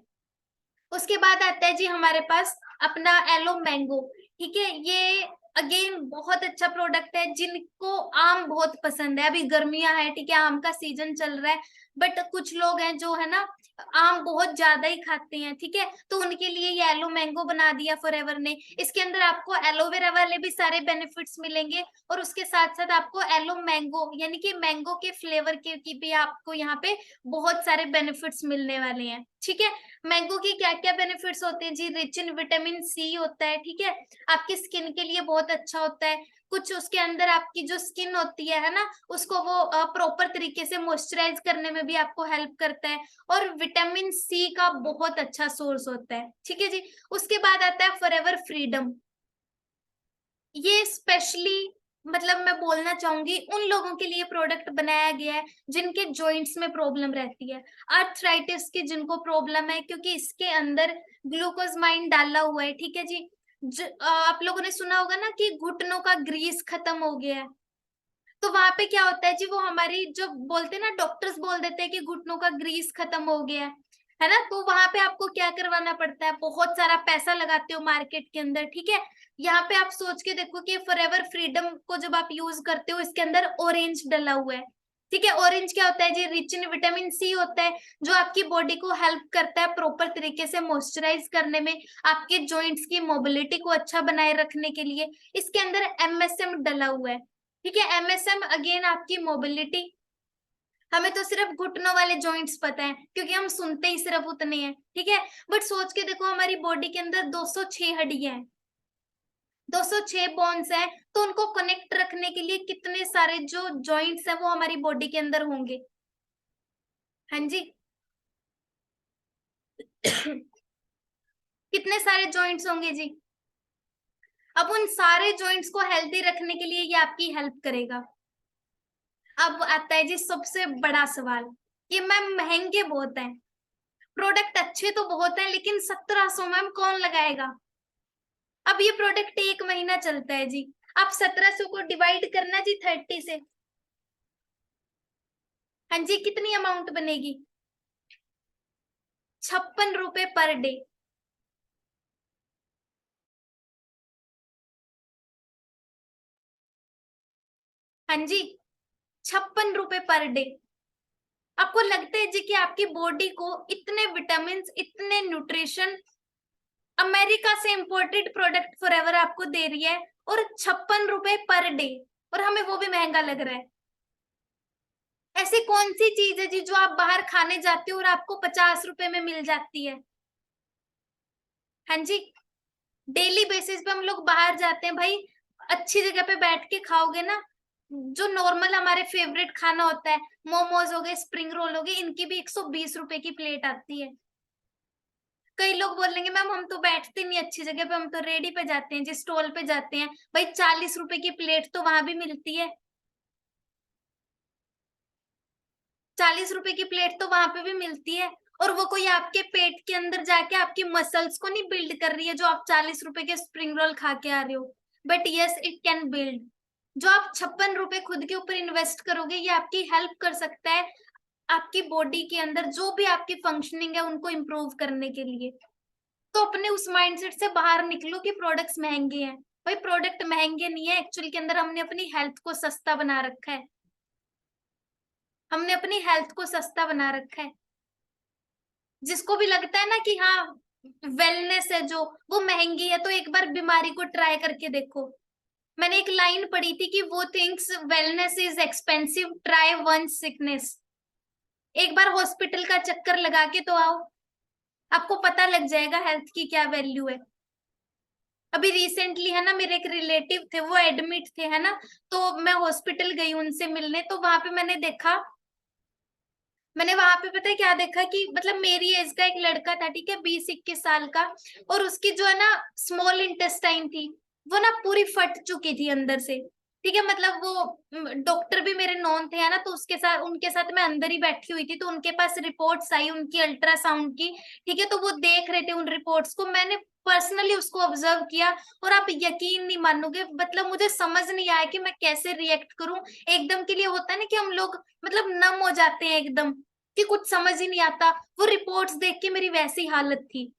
उसके बाद आता है जी हमारे पास अपना एलो मैंगो। ठीक है, ये अगेन बहुत अच्छा प्रोडक्ट है, जिनको आम बहुत पसंद है, अभी गर्मियां है, ठीक है, आम का सीजन चल रहा है, बट कुछ लोग हैं जो है ना आम बहुत ज्यादा ही खाते हैं, ठीक है, तो उनके लिए ये एलो मैंगो बना दिया फॉरएवर ने। इसके अंदर आपको एलोवेरा वाले भी सारे बेनिफिट्स मिलेंगे, और उसके साथ साथ आपको एलो मैंगो यानी कि मैंगो के फ्लेवर के की भी आपको यहाँ पे बहुत सारे बेनिफिट्स मिलने वाले हैं। ठीक है, मैंगो की क्या क्या बेनिफिट्स होते हैं जी? रिच इन विटामिन सी होता है, ठीक है, आपकी स्किन के लिए बहुत अच्छा होता है। कुछ उसके अंदर आपकी जो स्किन होती है ना, उसको वो प्रॉपर तरीके से मॉइस्चराइज करने में भी आपको हेल्प करता है। और विटामिन सी का बहुत अच्छा सोर्स होता है, ठीक है जी। उसके बाद आता है फॉरएवर फ्रीडम। ये स्पेशली मतलब मैं बोलना चाहूंगी उन लोगों के लिए प्रोडक्ट बनाया गया है जिनके जॉइंट्स में प्रॉब्लम रहती है, आर्थराइटिस की जिनको प्रॉब्लम है, क्योंकि इसके अंदर ग्लूकोजमाइन डाला हुआ है, ठीक है जी। आप लोगों ने सुना होगा ना कि घुटनों का ग्रीस खत्म हो गया है। तो वहां पे क्या होता है जी, वो हमारी जो बोलते हैं ना, डॉक्टर्स बोल देते हैं कि घुटनों का ग्रीस खत्म हो गया है ना, तो वहां पे आपको क्या करवाना पड़ता है, बहुत सारा पैसा लगाते हो मार्केट के अंदर, ठीक है। यहाँ पे आप सोच के देखो कि फॉरएवर फ्रीडम को जब आप यूज करते हो, इसके अंदर ऑरेंज डला हुआ है, ठीक है। ऑरेंज क्या होता है जी, रिच इन विटामिन सी होता है, जो आपकी बॉडी को हेल्प करता है प्रॉपर तरीके से मॉइस्चराइज करने में, आपके जॉइंट्स की मोबिलिटी को अच्छा बनाए रखने के लिए। इसके अंदर एमएसएम डला हुआ है, ठीक है। एमएसएम अगेन आपकी मोबिलिटी। हमें तो सिर्फ घुटनों वाले जॉइंट्स पता है क्योंकि हम सुनते ही सिर्फ उतने हैं, ठीक है। बट सोच के देखो, हमारी बॉडी के अंदर 206 हड्डियां हैं, 206 बोन्स हैं, तो उनको कनेक्ट रखने के लिए कितने सारे जो जॉइंट्स हैं वो हमारी बॉडी के अंदर होंगे। हाँ जी। कितने सारे जॉइंट्स होंगे जी। अब उन सारे जॉइंट्स को हेल्दी रखने के लिए ये आपकी हेल्प करेगा। अब आता है जी सबसे बड़ा सवाल, कि मैम महंगे बहुत हैं, प्रोडक्ट अच्छे तो बहुत हैं, लेकिन 1700 मैम कौन लगाएगा। अब ये प्रोडक्ट 1 महीना चलता है जी, आप 1700 को डिवाइड करना जी 30 से। हाँ जी, कितनी अमाउंट बनेगी, 56 रुपए पर डे। हाँ जी, 56 रुपए पर डे। आपको लगता है जी कि आपकी बॉडी को इतने विटामिन, इतने न्यूट्रिशन अमेरिका से इंपोर्टेड प्रोडक्ट फॉरएवर आपको दे रही है, और 56 रुपए पर डे, और हमें वो भी महंगा लग रहा है। ऐसी कौन सी चीज है जी जो आप बाहर खाने जाते हो और आपको 50 रुपए में मिल जाती है। हाँ जी, डेली बेसिस पे हम लोग बाहर जाते हैं भाई, अच्छी जगह पे बैठ के खाओगे ना, जो नॉर्मल हमारे फेवरेट खाना होता है, मोमोज हो गए, स्प्रिंग रोल हो गए, इनकी भी 120 रुपए की प्लेट आती है। कई लोग बोलेंगे मैम हम तो बैठते नहीं अच्छी जगह पे, हम तो रेडी पे जाते हैं, जिस स्टॉल पे जाते हैं, भाई 40 रुपए की प्लेट तो वहां भी मिलती है, 40 रुपए की प्लेट तो वहां पे भी मिलती है। और वो कोई आपके पेट के अंदर जाके आपकी मसल्स को नहीं बिल्ड कर रही है, जो आप 40 रुपए के स्प्रिंग रोल खा के आ रहे हो, but yes it can build. जो आप 56 रुपए खुद के ऊपर इन्वेस्ट करोगे, ये आपकी हेल्प कर सकता है आपकी बॉडी के अंदर जो भी आपकी फंक्शनिंग है उनको इम्प्रूव करने के लिए। तो अपने उस माइंडसेट से बाहर निकलो कि प्रोडक्ट्स महंगे हैं। भाई प्रोडक्ट महंगे नहीं है, एक्चुअल के अंदर हमने अपनी हेल्थ को सस्ता बना रखा है, हमने अपनी हेल्थ को सस्ता बना रखा है। जिसको भी लगता है ना कि हाँ वेलनेस है जो, वो महंगी है, तो एक बार बीमारी को ट्राई करके देखो। मैंने एक लाइन पढ़ी थी कि वो thinks wellness is expensive, try one sickness. एक बार हॉस्पिटल का चक्कर लगा के तो आओ, आपको पता लग जाएगा हेल्थ की क्या वैल्यू है। अभी रिसेंटली है ना, मेरे एक रिलेटिव थे, वो एडमिट थे है ना, तो मैं हॉस्पिटल गई उनसे मिलने, तो वहां पे मैंने वहां पे पता है क्या देखा, कि मतलब मेरी एज का एक लड़का था, ठीक है, 20-21 साल का, और उसकी जो है ना स्मॉल इंटेस्टाइन थी, वो ना पूरी फट चुकी थी अंदर से, ठीक है। मतलब वो डॉक्टर भी मेरे नॉन थे है ना, तो उसके साथ उनके साथ मैं अंदर ही बैठी हुई थी, तो उनके पास रिपोर्ट्स आई उनकी अल्ट्रासाउंड की, ठीक है। तो वो देख रहे थे उन रिपोर्ट्स को, मैंने पर्सनली उसको ऑब्जर्व किया, और आप यकीन नहीं मानोगे, मतलब मुझे समझ नहीं आया कि मैं कैसे रिएक्ट करूं। एकदम के लिए होता है ना कि हम लोग मतलब नम हो जाते हैं एकदम, कि कुछ समझ ही नहीं आता। वो रिपोर्ट्स देख के मेरी वैसी हालत थी।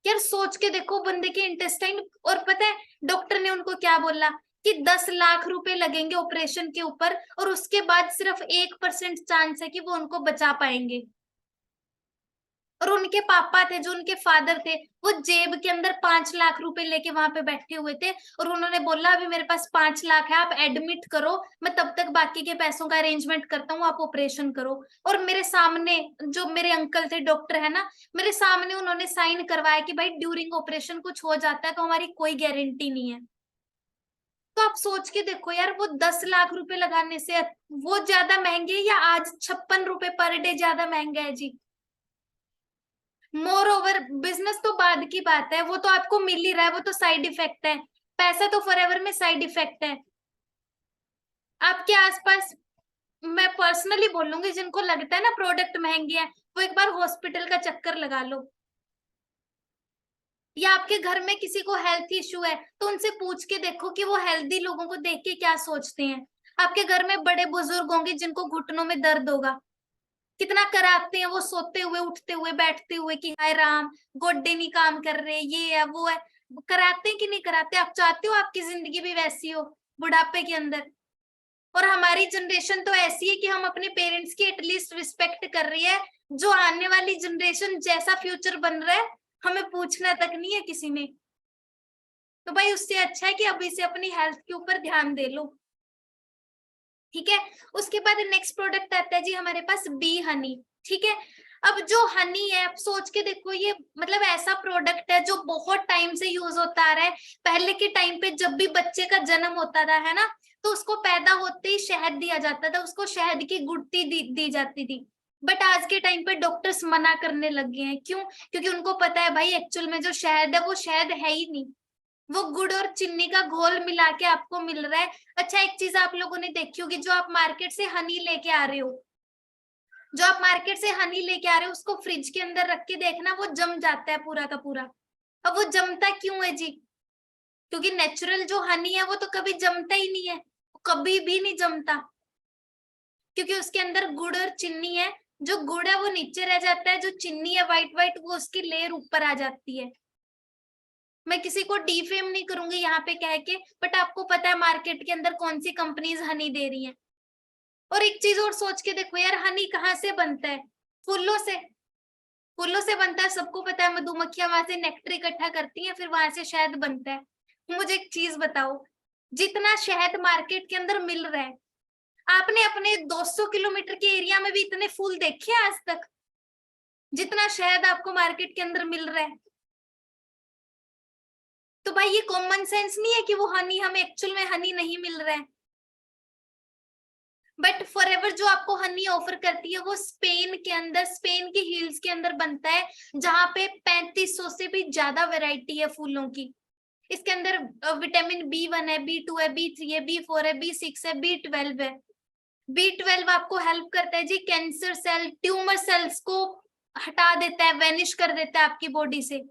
यार सोच के देखो बंदे के इंटेस्टाइन, और पता है डॉक्टर ने उनको क्या बोला, कि 10 लाख रुपए लगेंगे ऑपरेशन के ऊपर, और उसके बाद सिर्फ 1% चांस है कि वो उनको बचा पाएंगे। और उनके पापा थे, जो उनके फादर थे, वो जेब के अंदर 5 लाख रुपए लेके वहां पे बैठे हुए थे, और उन्होंने बोला अभी मेरे पास 5 लाख है, आप एडमिट करो, मैं तब तक बाकी के पैसों का अरेंजमेंट करता हूँ, आप ऑपरेशन करो। और मेरे सामने जो मेरे अंकल थे डॉक्टर है ना, मेरे सामने उन्होंने साइन करवाया कि भाई ड्यूरिंग ऑपरेशन कुछ हो जाता है तो हमारी कोई गारंटी नहीं है। तो आप सोच के देखो यार, वो 10 लाख रुपए लगाने से वो ज्यादा महंगे, या आज 56 रुपए पर डे ज्यादा महंगा है जी। मोर ओवर बिजनेस तो बाद की बात है, वो तो आपको मिल ही रहा है, वो तो साइड इफेक्ट है। पैसा तो फॉरएवर में साइड इफेक्ट है। आपके आसपास, मैं पर्सनली बोलूंगी, जिनको लगता है ना प्रोडक्ट महंगे हैं, वो एक बार हॉस्पिटल का चक्कर लगा लो। या आपके घर में किसी को हेल्थ इश्यू है, तो उनसे पूछ के देखो कि वो हेल्दी लोगों को देख के क्या सोचते हैं। आपके घर में बड़े बुजुर्ग होंगे जिनको घुटनों में दर्द होगा, कितना कराते हैं वो, सोते हुए, उठते हुए, बैठते हुए, कि हाय राम, गोड्डे नहीं काम कर रहे, ये है वो है। कराते हैं कि नहीं कराते? आप चाहते हो आपकी जिंदगी भी वैसी हो बुढ़ापे के अंदर? और हमारी जनरेशन तो ऐसी है कि हम अपने पेरेंट्स की एटलीस्ट रिस्पेक्ट कर रही है। जो आने वाली जनरेशन जैसा फ्यूचर बन रहा है, हमें पूछना तक नहीं है किसी ने। तो भाई उससे अच्छा है कि अभी से अपनी हेल्थ के ऊपर ध्यान दे लो। ठीक है। उसके बाद नेक्स्ट प्रोडक्ट आता है जी हमारे पास बी हनी। ठीक है। अब जो हनी है, आप सोच के देखो, ये मतलब ऐसा प्रोडक्ट है जो बहुत टाइम से यूज होता आ रहा है। पहले के टाइम पे जब भी बच्चे का जन्म होता था, है ना, तो उसको पैदा होते ही शहद दिया जाता था, उसको शहद की गुड़ती दी जाती थी। बट आज के टाइम पे डॉक्टर्स मना करने लग गए हैं। क्यों? क्योंकि उनको पता है भाई, एक्चुअल में जो शहद है वो शहद है ही नहीं, वो गुड़ और चीनी का घोल मिला के आपको मिल रहा है। अच्छा, एक चीज आप लोगों ने देखी होगी, जो आप मार्केट से हनी लेके आ रहे हो, जो आप मार्केट से हनी लेके आ रहे हो, उसको फ्रिज के अंदर रख के देखना, वो जम जाता है पूरा का पूरा। अब वो जमता क्यों है जी? क्योंकि नेचुरल जो हनी है वो तो कभी जमता ही नहीं है, कभी भी नहीं जमता। क्योंकि उसके अंदर गुड़ और चीनी है। जो गुड़ है वो नीचे रह जाता है, जो चीनी है व्हाइट व्हाइट, वो उसकी लेयर ऊपर आ जाती है। मैं किसी को डिफेम नहीं करूंगी यहाँ पे कह के, बट आपको पता है मार्केट के अंदर कौन सी कंपनीज हनी दे रही हैं। और एक चीज और सोच के देखो यार, हनी कहाँ से बनता है? फूलों से। फूलों से बनता है, सबको पता है, मधुमक्खियां वहां से नेक्टर इकट्ठा करती हैं, फिर वहां से शहद बनता है। मुझे एक चीज बताओ, जितना शहद मार्केट के अंदर मिल रहा है, आपने अपने 200 किलोमीटर के एरिया में भी इतने फूल देखे हैं आज तक, जितना शहद आपको मार्केट के अंदर मिल रहा है? तो भाई ये कॉमन सेंस नहीं है कि वो हनी हमें एक्चुअल में हनी नहीं मिल रहा है? बट फॉरएवर जो आपको हनी ऑफर करती है, वो स्पेन के अंदर, स्पेन की हिल्स के अंदर बनता है, जहां पे 3500 से भी ज्यादा वैरायटी है फूलों की। इसके अंदर विटामिन B1 है, B2 है, B3 है, B4 है, B6 है, B12 है। B12 आपको हेल्प करता है जी कैंसर सेल, ट्यूमर सेल्स को हटा देता है, वेनिश कर देता है आपकी बॉडी से।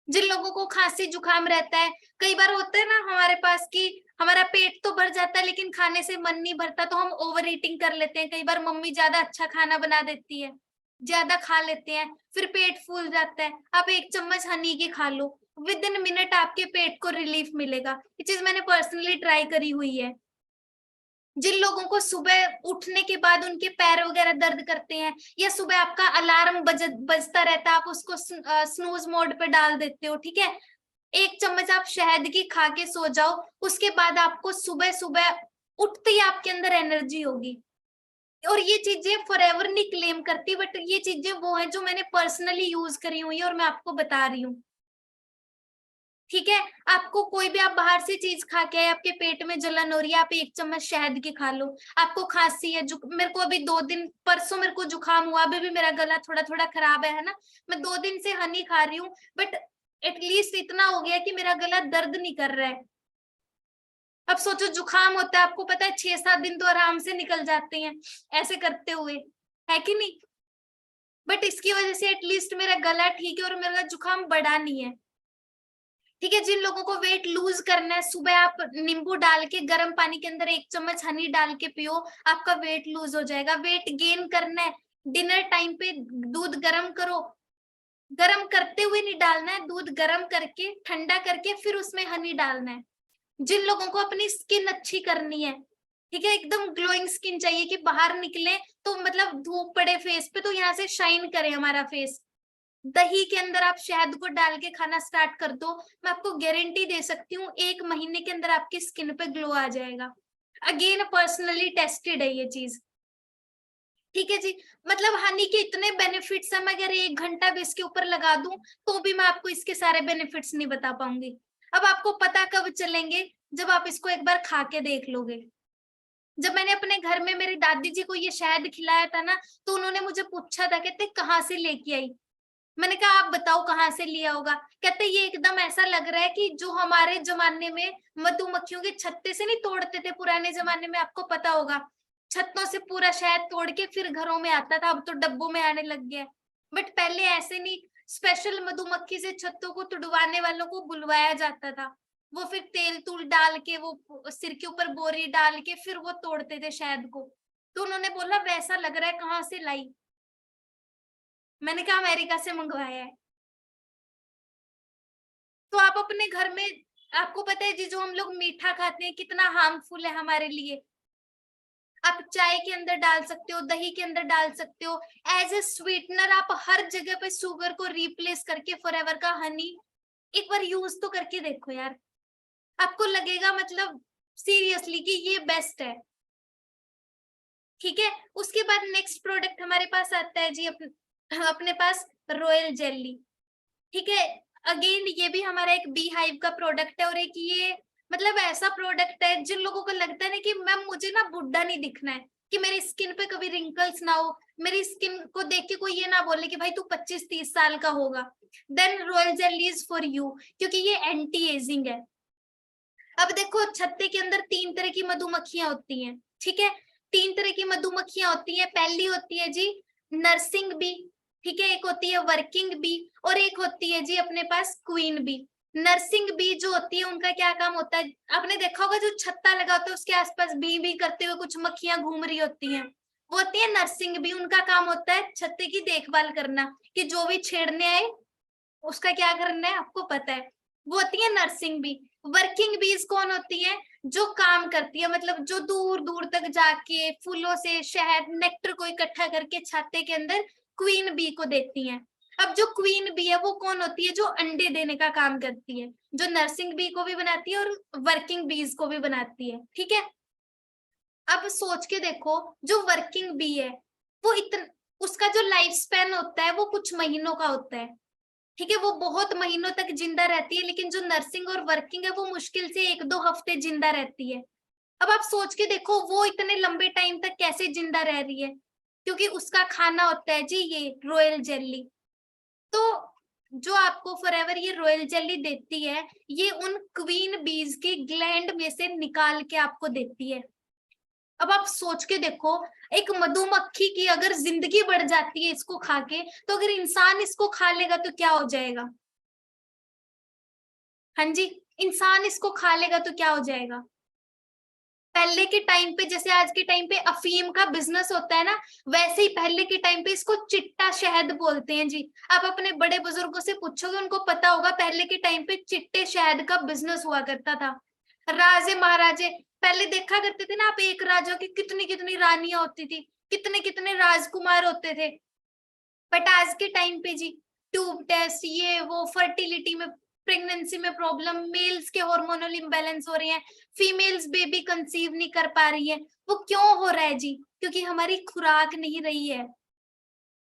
जिन लोगों को खांसी जुकाम रहता है, कई बार होता है ना हमारे पास कि हमारा पेट तो भर जाता है लेकिन खाने से मन नहीं भरता, तो हम ओवर ईटिंग कर लेते हैं। कई बार मम्मी ज्यादा अच्छा खाना बना देती है, ज्यादा खा लेते हैं, फिर पेट फूल जाता है। आप 1 चम्मच हनी की खा लो, विद इन मिनट आपके पेट को रिलीफ मिलेगा। ये चीज मैंने पर्सनली ट्राई करी हुई है। जिन लोगों को सुबह उठने के बाद उनके पैर वगैरह दर्द करते हैं, या सुबह आपका अलार्म बजता रहता है, आप उसको स्नूज मोड पे डाल देते हो, ठीक है, 1 चम्मच आप शहद की खा के सो जाओ, उसके बाद आपको सुबह सुबह उठते ही आपके अंदर एनर्जी होगी। और ये चीजें फॉरएवर नहीं क्लेम करती, बट ये चीजें वो है जो मैंने पर्सनली यूज करी हुई है और मैं आपको बता रही हूँ। ठीक है। आपको कोई भी, आप बाहर से चीज खा के आए, आपके पेट में जलन हो रही है, आप 1 चम्मच शहद की खा लो। आपको खांसी है, मेरे को अभी 2 दिन, परसों मेरे को जुकाम हुआ, अभी भी मेरा गला थोड़ा थोड़ा खराब है ना, मैं 2 दिन से हनी खा रही हूँ, बट एटलीस्ट इतना हो गया कि मेरा गला दर्द नहीं कर रहा है। अब सोचो, जुकाम होता है, आपको पता है 6-7 दिन तो आराम से निकल जाते हैं ऐसे करते हुए, है कि नहीं? बट इसकी वजह से एटलीस्ट मेरा गला ठीक है और मेरा जुकाम बढ़ा नहीं है। ठीक है। जिन लोगों को वेट लूज करना है, सुबह आप नींबू डाल के गर्म पानी के अंदर 1 चम्मच हनी डाल के पियो, आपका वेट लूज हो जाएगा। वेट गेन करना है, डिनर टाइम पे दूध गर्म करो, गर्म करते हुए नहीं डालना है, दूध गर्म करके ठंडा करके फिर उसमें हनी डालना है। जिन लोगों को अपनी स्किन अच्छी करनी है, ठीक है, एकदम ग्लोइंग स्किन चाहिए कि बाहर निकले तो मतलब धूप पड़े फेस पे तो यहाँ से शाइन करे हमारा फेस, दही के अंदर आप शहद को डाल के खाना स्टार्ट कर दो, मैं आपको गारंटी दे सकती हूँ 1 महीने के अंदर आपकी स्किन पे ग्लो आ जाएगा। अगेन पर्सनली टेस्टेड है ये चीज। ठीक है जी। मतलब हनी के इतने बेनिफिट्स हैं, मैं अगर 1 घंटा भी इसके ऊपर लगा दूं तो भी मैं आपको इसके सारे बेनिफिट्स नहीं बता पाऊंगी। अब आपको पता कब चलेंगे? जब आप इसको एक बार खा के देख लोगे। जब मैंने अपने घर में मेरी दादी जी को ये शहद खिलाया था ना, तो उन्होंने मुझे पूछा था, कहते कहाँ से लेके आई। मैंने कहा आप बताओ कहाँ से लिया होगा। कहते ये एकदम ऐसा लग रहा है कि जो हमारे जमाने में मधुमक्खियों के छत्ते से नहीं तोड़ते थे पुराने जमाने में, आपको पता होगा, छत्तों से पूरा शहद तोड़ के फिर घरों में आता था, अब तो डब्बों में आने लग गया है। बट पहले ऐसे नहीं, स्पेशल मधुमक्खी से छत्तों को तुड़वाने वालों को बुलवाया जाता था। वो फिर तेल तूल डाल के, वो सिर के ऊपर बोरी डाल के फिर वो तोड़ते थे शहद को। तो उन्होंने बोला वैसा लग रहा है, कहाँ से लाई। मैंने कहा अमेरिका से मंगवाया है। तो आप अपने घर में, आपको पता है जी जो हम लोग मीठा खाते हैं कितना हार्मफुल है हमारे लिए। आप चाय के अंदर डाल सकते हो, दही के अंदर डाल सकते हो, एज ए स्वीटनर आप हर जगह पे शुगर को रिप्लेस करके फॉरएवर का हनी एक बार यूज तो करके देखो यार, आपको लगेगा मतलब सीरियसली कि ये बेस्ट है। ठीक है, उसके बाद नेक्स्ट प्रोडक्ट हमारे पास आता है जी अपने पास रॉयल जेली। ठीक है, अगेन ये भी हमारा एक बी हाइव का प्रोडक्ट है, और एक ये मतलब ऐसा प्रोडक्ट है जिन लोगों को लगता है ना कि मैम मुझे ना बुढ़ा नहीं दिखना है, कि मेरी स्किन पे कभी रिंकल्स ना हो, मेरी स्किन को देख के कोई ये ना बोले कि भाई तू 25-30 साल का होगा, then royal jelly is for you, क्योंकि ये एंटी एजिंग है। अब देखो छत्ते के अंदर 3 तरह की मधुमक्खियां होती हैं। ठीक है, 3 तरह की मधुमक्खियां होती हैं। पहली होती है जी नर्सिंग बी, ठीक है, एक होती है वर्किंग बी, और एक होती है जी अपने पास क्वीन बी। नर्सिंग बी जो होती है उनका क्या काम होता है, आपने देखा होगा जो छत्ता लगा होता है उसके आसपास बी बी करते हुए कुछ मक्खियां घूम रही होती हैं, वो होती है नर्सिंग बी। उनका काम होता है छत्ते की देखभाल करना, कि जो भी छेड़ने आए उसका क्या करना है आपको पता है, वो होती है नर्सिंग बी। वर्किंग बीज कौन होती है, जो काम करती है, मतलब जो दूर दूर तक जाके फूलों से शहद नेक्टर को इकट्ठा करके छाते के अंदर क्वीन बी को देती हैं। अब जो क्वीन बी है वो कौन होती है, जो अंडे देने का काम करती है, जो नर्सिंग बी को भी बनाती है और वर्किंग बीज को भी बनाती है। ठीक है, अब सोच के देखो जो वर्किंग बी है वो इतना, उसका जो लाइफ स्पैन होता है वो कुछ महीनों का होता है। ठीक है, वो बहुत महीनों तक जिंदा रहती है, लेकिन जो नर्सिंग और वर्किंग है वो मुश्किल से 1-2 हफ्ते जिंदा रहती है। अब आप सोच के देखो वो इतने लंबे टाइम तक कैसे जिंदा रह रही है, क्योंकि उसका खाना होता है जी ये रॉयल जेली। तो जो आपको फॉरएवर ये रॉयल जेली देती है, ये उन क्वीन बीज के ग्लैंड में से निकाल के आपको देती है। अब आप सोच के देखो, एक मधुमक्खी की अगर जिंदगी बढ़ जाती है इसको खा के, तो अगर इंसान इसको खा लेगा तो क्या हो जाएगा। हाँ जी, इंसान इसको खा लेगा तो क्या हो जाएगा। पहले के टाइम पे जैसे आज के टाइम पे अफीम का बिजनेस होता है ना, वैसे ही पहले के टाइम पे इसको चिट्टा शहद बोलते हैं जी। आप अपने बड़े बुजुर्गों से पूछोगे उनको पता होगा, पहले के टाइम पे चिट्टे शहद का बिजनेस हुआ करता था। राजे महाराजे पहले देखा करते थे ना आप, एक राजा की कितनी कितनी रानियां होती थी, कितने कितने राजकुमार होते थे। बट आज के टाइम पे जी ट्यूब टेस्ट, ये वो, फर्टिलिटी में, प्रेगनेंसी में प्रॉब्लम, मेल्स के हार्मोनल इम्बैलेंस हो रहे हैं, फीमेल्स बेबी कंसीव नहीं कर पा रही है। वो क्यों हो रहा है जी, क्योंकि हमारी खुराक नहीं रही है,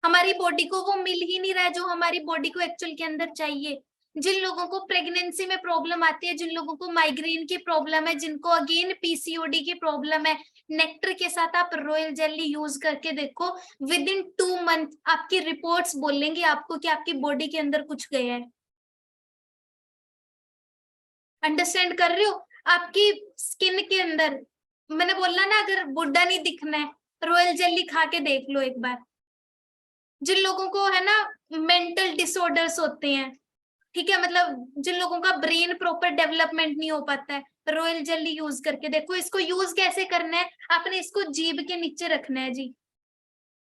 हमारी बॉडी को वो मिल ही नहीं रहा है जो हमारी बॉडी को एक्चुअल के अंदर चाहिए। जिन लोगों को प्रेगनेंसी में प्रॉब्लम आती है, जिन लोगों को माइग्रेन की प्रॉब्लम है, जिनको अगेन पीसीओडी की प्रॉब्लम है, नेक्टर के साथ आप रॉयल जेली यूज करके देखो, विद इन 2 मंथ आपकी रिपोर्ट्स बोलेंगे आपको कि आपकी बॉडी के अंदर कुछ गया है। अंडरस्टैंड कर रहे हो, आपकी स्किन के अंदर, मैंने बोला ना अगर बुढ़ा नहीं दिखना है, रॉयल जेली खा के देख लो एक बार। जिन लोगों को है ना मेंटल डिसऑर्डर्स होते हैं, ठीक है, मतलब जिन लोगों का ब्रेन प्रॉपर डेवलपमेंट नहीं हो पाता है, रॉयल जेली यूज करके देखो। इसको यूज कैसे करना है, आपने इसको जीभ के नीचे रखना है जी,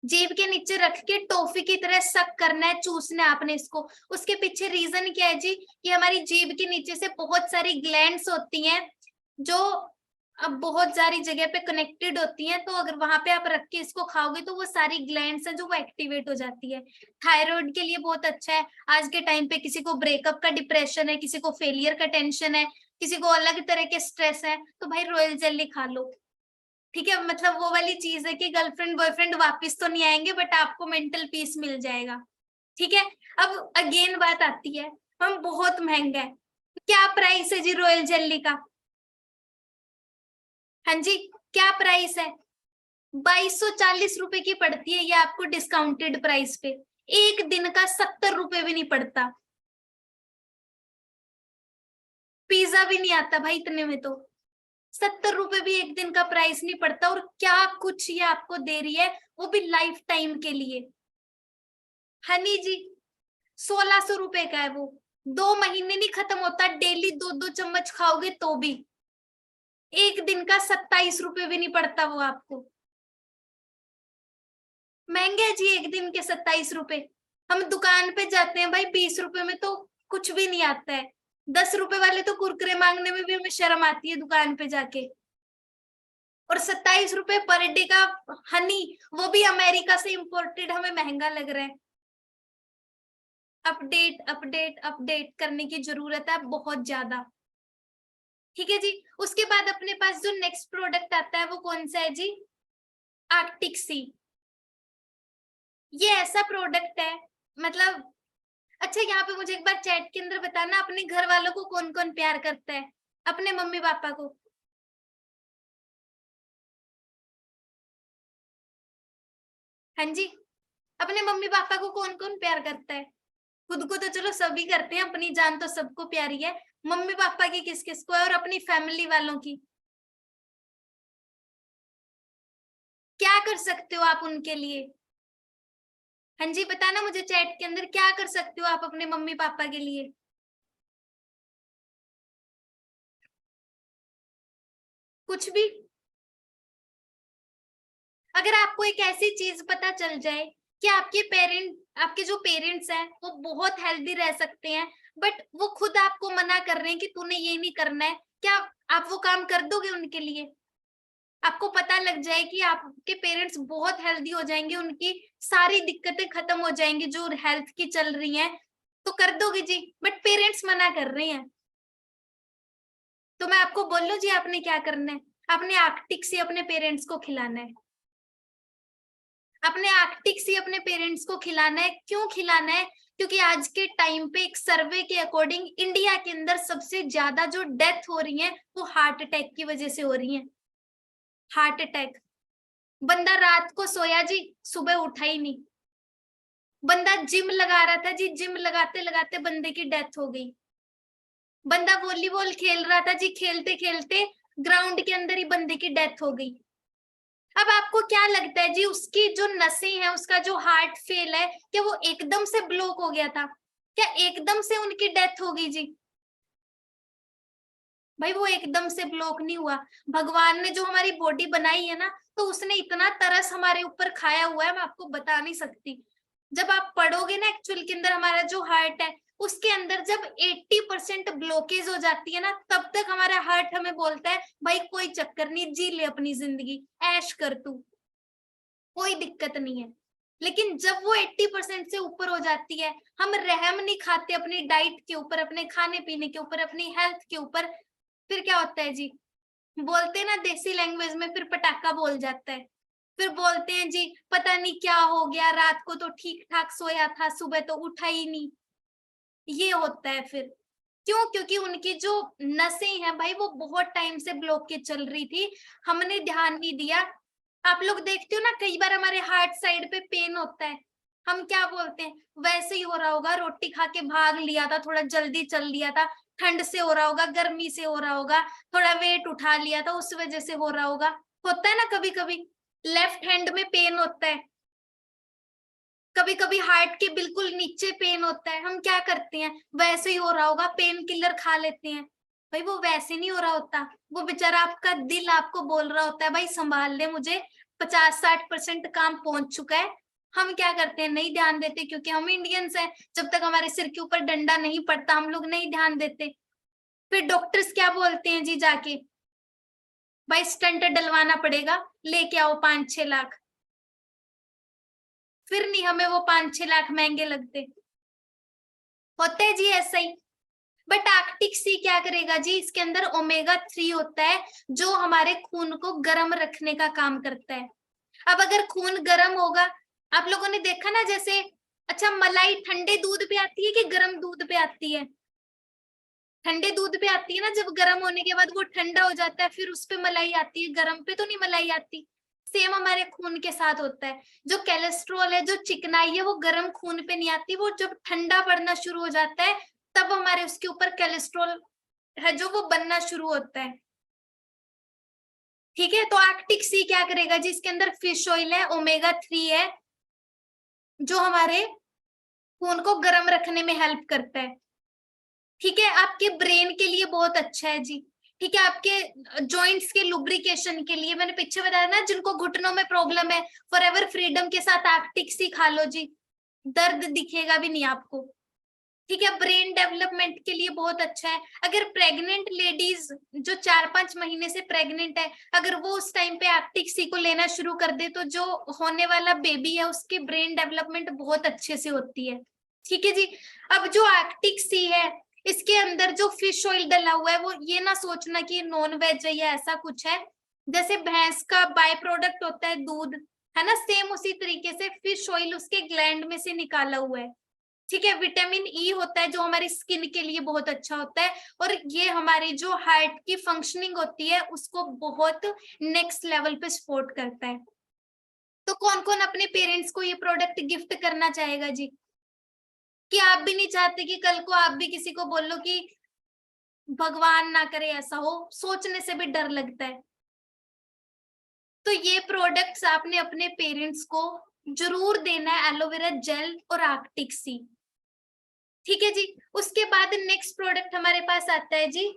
जीभ के नीचे रख के टॉफी की तरह सक करना है, चूसना है आपने इसको। उसके पीछे रीजन क्या है जी, कि हमारी जीभ के नीचे से बहुत सारी ग्लैंड्स होती हैं जो अब बहुत सारी जगह पे कनेक्टेड होती हैं, तो अगर वहां पे आप रख के इसको खाओगे तो वो सारी ग्लैंड्स है जो वो एक्टिवेट हो जाती है। थायराइड के लिए बहुत अच्छा है। आज के टाइम पे किसी को ब्रेकअप का डिप्रेशन है, किसी को फेलियर का टेंशन है, किसी को अलग तरह के स्ट्रेस है, तो भाई रॉयल जेली खा लो। ठीक है, मतलब वो वाली चीज है कि गर्लफ्रेंड बॉयफ्रेंड वापस तो नहीं आएंगे, बट आपको मेंटल पीस मिल जाएगा। ठीक है, अब अगेन बात आती है, हम बहुत महंगा है, क्या प्राइस है जी रॉयल जेली का। हाँ जी, क्या प्राइस है? 2240 रुपए की पड़ती है ये आपको डिस्काउंटेड प्राइस पे। एक दिन का 70 रुपए भी नहीं पड़ता। पिज्जा भी नहीं आता भाई इतने में तो। 70 रुपए भी एक दिन का प्राइस नहीं पड़ता, और क्या कुछ ये आपको दे रही है, वो भी लाइफ टाइम के लिए। हनी जी, 1600 रुपए का है वो। 2 महीने नहीं खत्म होता, डेली 2-2 चम्मच खाओगे तो भी। एक दिन का 27 रुपए भी नहीं पड़ता वो आपको। महंगे है जी एक दिन के 27 रुपए। हम दुकान पे जाते हैं भाई, 20 रुपए में तो कुछ भी नहीं आता है। 10 रुपए वाले तो कुरकुरे मांगने में भी हमें शर्म आती है दुकान पे जाके। और 27 रुपए पर डे का हनी, वो भी अमेरिका से इंपोर्टेड, हमें महंगा लग रहा है। अपडेट अपडेट अपडेट करने की जरूरत है बहुत ज्यादा। ठीक है जी। उसके बाद अपने पास जो नेक्स्ट प्रोडक्ट आता है वो कौन सा है जी? आर्कटिक सी। ये ऐसा प्रोडक्ट है, मतलब, अच्छा यहाँ पे मुझे एक बार चैट के अंदर बताना, अपने घर वालों को कौन कौन प्यार करता है? अपने मम्मी पापा को। हाँ जी, अपने मम्मी पापा को कौन कौन प्यार करता है? खुद को तो चलो सभी करते हैं, अपनी जान तो सबको प्यारी है। मम्मी पापा की किस किस को है, और अपनी फैमिली वालों की? क्या कर सकते हो आप उनके लिए? हाँ जी, बताना मुझे चैट के अंदर, क्या कर सकते हो आप अपने मम्मी पापा के लिए? कुछ भी। अगर आपको एक ऐसी चीज पता चल जाए कि आपके जो पेरेंट्स हैं वो बहुत हेल्दी रह सकते हैं, बट वो खुद आपको मना कर रहे हैं कि तूने ये नहीं करना है, क्या आप वो काम कर दोगे उनके लिए? आपको पता लग जाए कि आपके पेरेंट्स बहुत हेल्दी हो जाएंगे, उनकी सारी दिक्कतें खत्म हो जाएंगी जो हेल्थ की चल रही हैं, तो कर दोगे जी? बट पेरेंट्स मना कर रहे हैं। तो मैं आपको बोल लूं जी, आपने क्या करना है? आपने आर्कटिक से अपने पेरेंट्स को खिलाना है। अपने आर्कटिक से अपने पेरेंट्स को खिलाना है। क्यों खिलाना है? क्योंकि आज के टाइम पे एक सर्वे के अकॉर्डिंग इंडिया के अंदर सबसे ज्यादा जो डेथ हो रही है वो हार्ट अटैक की वजह से हो रही है। Heart attack. बंदा रात को सोया जी, सुबह उठा ही नहीं। बंदा जिम लगा रहा था जी, जिम लगाते लगाते बंदे की डेथ हो गई। बंदा वॉलीबॉल खेल रहा था जी, खेलते खेलते ग्राउंड के अंदर ही बंदे की डेथ हो गई। अब आपको क्या लगता है जी, उसकी जो नसें हैं, उसका जो हार्ट फेल है, क्या वो एकदम से ब्लॉक हो गया था? क्या एकदम से उनकी डेथ हो गई जी? भाई वो एकदम से ब्लॉक नहीं हुआ। भगवान ने जो हमारी बॉडी बनाई है ना, तो उसने इतना तरस हमारे ऊपर खाया हुआ है, मैं आपको बता नहीं सकती। जब आप पढ़ोगे ना, एक्चुअल के अंदर हमारा जो हार्ट है, उसके अंदर जब 80% ब्लॉकेज हो जाती है ना, तब तक हमारा हार्ट हमें बोलता है भाई कोई चक्कर नहीं, जी ले अपनी जिंदगी, ऐश कर तू, कोई दिक्कत नहीं है। लेकिन जब वो 80% से ऊपर हो जाती है, हम रहम नहीं खाते अपनी डाइट के ऊपर, अपने खाने पीने के ऊपर, अपनी हेल्थ के ऊपर, फिर क्या होता है जी? बोलते हैं ना देसी लैंग्वेज में, फिर पटाखा बोल जाता है। फिर बोलते हैं जी पता नहीं क्या हो गया, रात को तो ठीक ठाक सोया था, सुबह तो उठा ही नहीं। ये होता है फिर। क्यों? क्योंकि उनकी जो नसें हैं भाई, वो बहुत टाइम से ब्लॉक के चल रही थी, हमने ध्यान नहीं दिया। आप लोग देखते हो ना, कई बार हमारे हार्ट साइड पे पेन होता है, हम क्या बोलते हैं, वैसे ही हो रहा होगा, रोटी खा के भाग लिया था, थोड़ा जल्दी चल लिया था, ठंड से हो रहा होगा, गर्मी से हो रहा होगा, थोड़ा वेट उठा लिया था उस वजह से हो रहा होगा। होता है ना कभी कभी। लेफ्ट हैंड में पेन होता है, कभी कभी हार्ट के बिल्कुल नीचे पेन होता है, हम क्या करते हैं, वैसे ही हो रहा होगा, पेन किलर खा लेते हैं। भाई वो वैसे नहीं हो रहा होता, वो बेचारा आपका दिल आपको बोल रहा होता है भाई संभाल ले मुझे, 50-60% काम पहुंच चुका है। हम क्या करते हैं, नहीं ध्यान देते, क्योंकि हम इंडियंस हैं, जब तक हमारे सिर के ऊपर डंडा नहीं पड़ता हम लोग नहीं ध्यान देते। फिर डॉक्टर्स क्या बोलते हैं जी जाके, भाई स्टंट डलवाना पड़ेगा, लेके आओ 5-6 लाख। फिर नहीं हमें वो 5-6 लाख महंगे लगते। होता है जी ऐसा ही। बट आर्कटिक सी क्या करेगा जी, इसके अंदर ओमेगा 3 होता है, जो हमारे खून को गर्म रखने का काम करता है। अब अगर खून गर्म होगा, आप लोगों ने देखा ना, जैसे, अच्छा मलाई ठंडे दूध पे आती है कि गर्म दूध पे आती है? ठंडे दूध पे आती है ना, जब गर्म होने के बाद वो ठंडा हो जाता है, फिर उस पे मलाई आती है, गर्म पे तो नहीं मलाई आती। सेम हमारे खून के साथ होता है, जो कोलेस्ट्रॉल है, जो चिकनाई है, वो गर्म खून पे नहीं आती, वो जब ठंडा पड़ना शुरू हो जाता है तब हमारे उसके ऊपर कोलेस्ट्रॉल है जो वो बनना शुरू होता है। ठीक है, तो आर्कटिक सी क्या करेगा जी, इसके अंदर फिश ऑयल है, ओमेगा 3 है, जो हमारे खून को गर्म रखने में हेल्प करता है। ठीक है, आपके ब्रेन के लिए बहुत अच्छा है जी। ठीक है, आपके जॉइंट्स के लुब्रिकेशन के लिए, मैंने पीछे बताया ना, जिनको घुटनों में प्रॉब्लम है, फॉरएवर फ्रीडम के साथ आर्कटिक सी खा लो जी, दर्द दिखेगा भी नहीं आपको। ठीक है, ब्रेन डेवलपमेंट के लिए बहुत अच्छा है। अगर प्रेग्नेंट लेडीज जो 4-5 महीने से प्रेग्नेंट है, अगर वो उस टाइम पे आर्कटिक सी को लेना शुरू कर दे, तो जो होने वाला बेबी है उसकी ब्रेन डेवलपमेंट बहुत अच्छे से होती है। ठीक है जी। अब जो आर्कटिक सी है, इसके अंदर जो फिश ऑयल डला हुआ है, वो ये ना सोचना कि नॉन वेज है या ऐसा कुछ है। जैसे भैंस का बाय प्रोडक्ट होता है दूध, है ना, सेम उसी तरीके से फिश ऑयल उसके ग्लैंड में से निकाला हुआ है। ठीक है, विटामिन ई होता है जो हमारी स्किन के लिए बहुत अच्छा होता है, और ये हमारी जो हार्ट की फंक्शनिंग होती है उसको बहुत नेक्स्ट लेवल पे सपोर्ट करता है। तो कौन कौन अपने पेरेंट्स को ये प्रोडक्ट गिफ्ट करना चाहेगा जी? कि आप भी नहीं चाहते कि कल को आप भी किसी को बोलो कि भगवान ना करे ऐसा हो, सोचने से भी डर लगता है। तो ये प्रोडक्ट्स आपने अपने पेरेंट्स को जरूर देना है, एलोवेरा जेल और आर्कटिक सी। ठीक है जी। उसके बाद नेक्स्ट प्रोडक्ट हमारे पास आता है जी,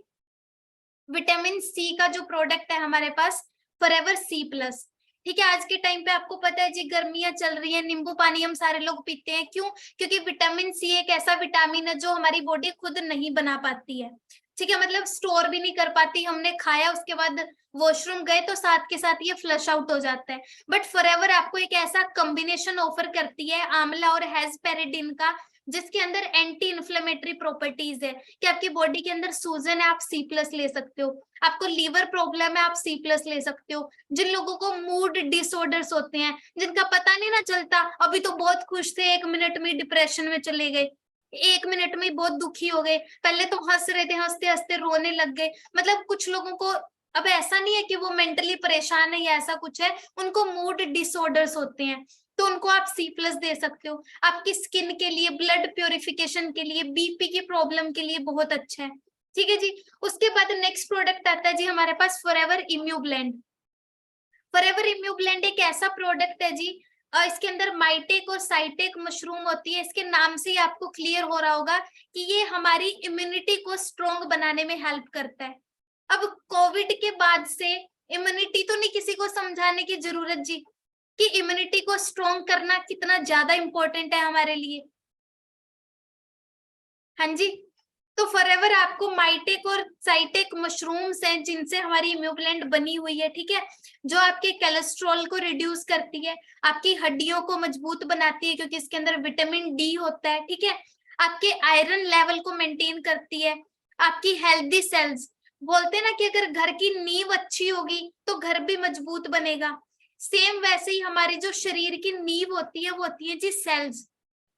विटामिन सी का जो प्रोडक्ट है हमारे पास, फॉरएवर सी प्लस। ठीक है, आज के टाइम पे आपको पता है जी, गर्मियां चल रही है, नींबू पानी हम सारे लोग पीते हैं, क्यों? क्योंकि विटामिन सी एक ऐसा विटामिन है जो हमारी बॉडी खुद नहीं बना पाती है। ठीक है, मतलब स्टोर भी नहीं कर पाती, हमने खाया उसके बाद वॉशरूम गए तो साथ के साथ ये फ्लश आउट हो जाता है। बट फॉरएवर आपको एक ऐसा कॉम्बिनेशन ऑफर करती है आंवला और हेस्पेरिडिन का, जिसके अंदर एंटी इन्फ्लेमेटरी प्रॉपर्टीज है, कि आपकी बॉडी के अंदर सूजन है आप सी प्लस ले सकते हो, आपको लीवर प्रॉब्लम है आप सी प्लस ले सकते हो, जिन लोगों को मूड डिसऑर्डर्स होते हैं, जिनका पता नहीं ना चलता, अभी तो बहुत खुश थे, 1 मिनट में डिप्रेशन में चले गए, 1 मिनट में बहुत दुखी हो गए, पहले तो हंस रहे थे, हंसते हंसते रोने लग गए। मतलब कुछ लोगों को अब ऐसा नहीं है कि वो मेंटली परेशान है या ऐसा कुछ है, उनको मूड डिसऑर्डर्स होते हैं, तो उनको आप सी प्लस दे सकते हो। आपकी स्किन के लिए, ब्लड प्योरिफिकेशन के लिए, बीपी की प्रॉब्लम के लिए बहुत अच्छा है। ठीक है जी। उसके बाद नेक्स्ट प्रोडक्ट आता है जी हमारे पास, फॉरएवर इम्यू ब्लेंड। फॉरएवर इम्यू ब्लेंड एक ऐसा प्रोडक्ट है जी, इसके अंदर माइटेक और साइटेक मशरूम होती है, इसके नाम से ही आपको क्लियर हो रहा होगा कि ये हमारी इम्यूनिटी को स्ट्रोंग बनाने में हेल्प करता है। अब कोविड के बाद से इम्यूनिटी तो नहीं किसी को समझाने की जरूरत जी, कि इम्यूनिटी को स्ट्रोंग करना कितना ज्यादा इंपॉर्टेंट है हमारे लिए। हाँ जी। तो फॉरएवर आपको माइटेक और साइटेक मशरूम्स हैं जिनसे हमारी इम्यूब्लेंट बनी हुई है। ठीक है, जो आपके कोलेस्ट्रॉल को रिड्यूस करती है, आपकी हड्डियों को मजबूत बनाती है क्योंकि इसके अंदर विटामिन डी होता है। ठीक है, आपके आयरन लेवल को मेंटेन करती है, आपकी हेल्दी सेल्स, बोलते हैं ना कि अगर घर की नींव अच्छी होगी तो घर भी मजबूत बनेगा, सेम वैसे ही हमारी जो शरीर की नींव होती है वो होती है जी सेल्स,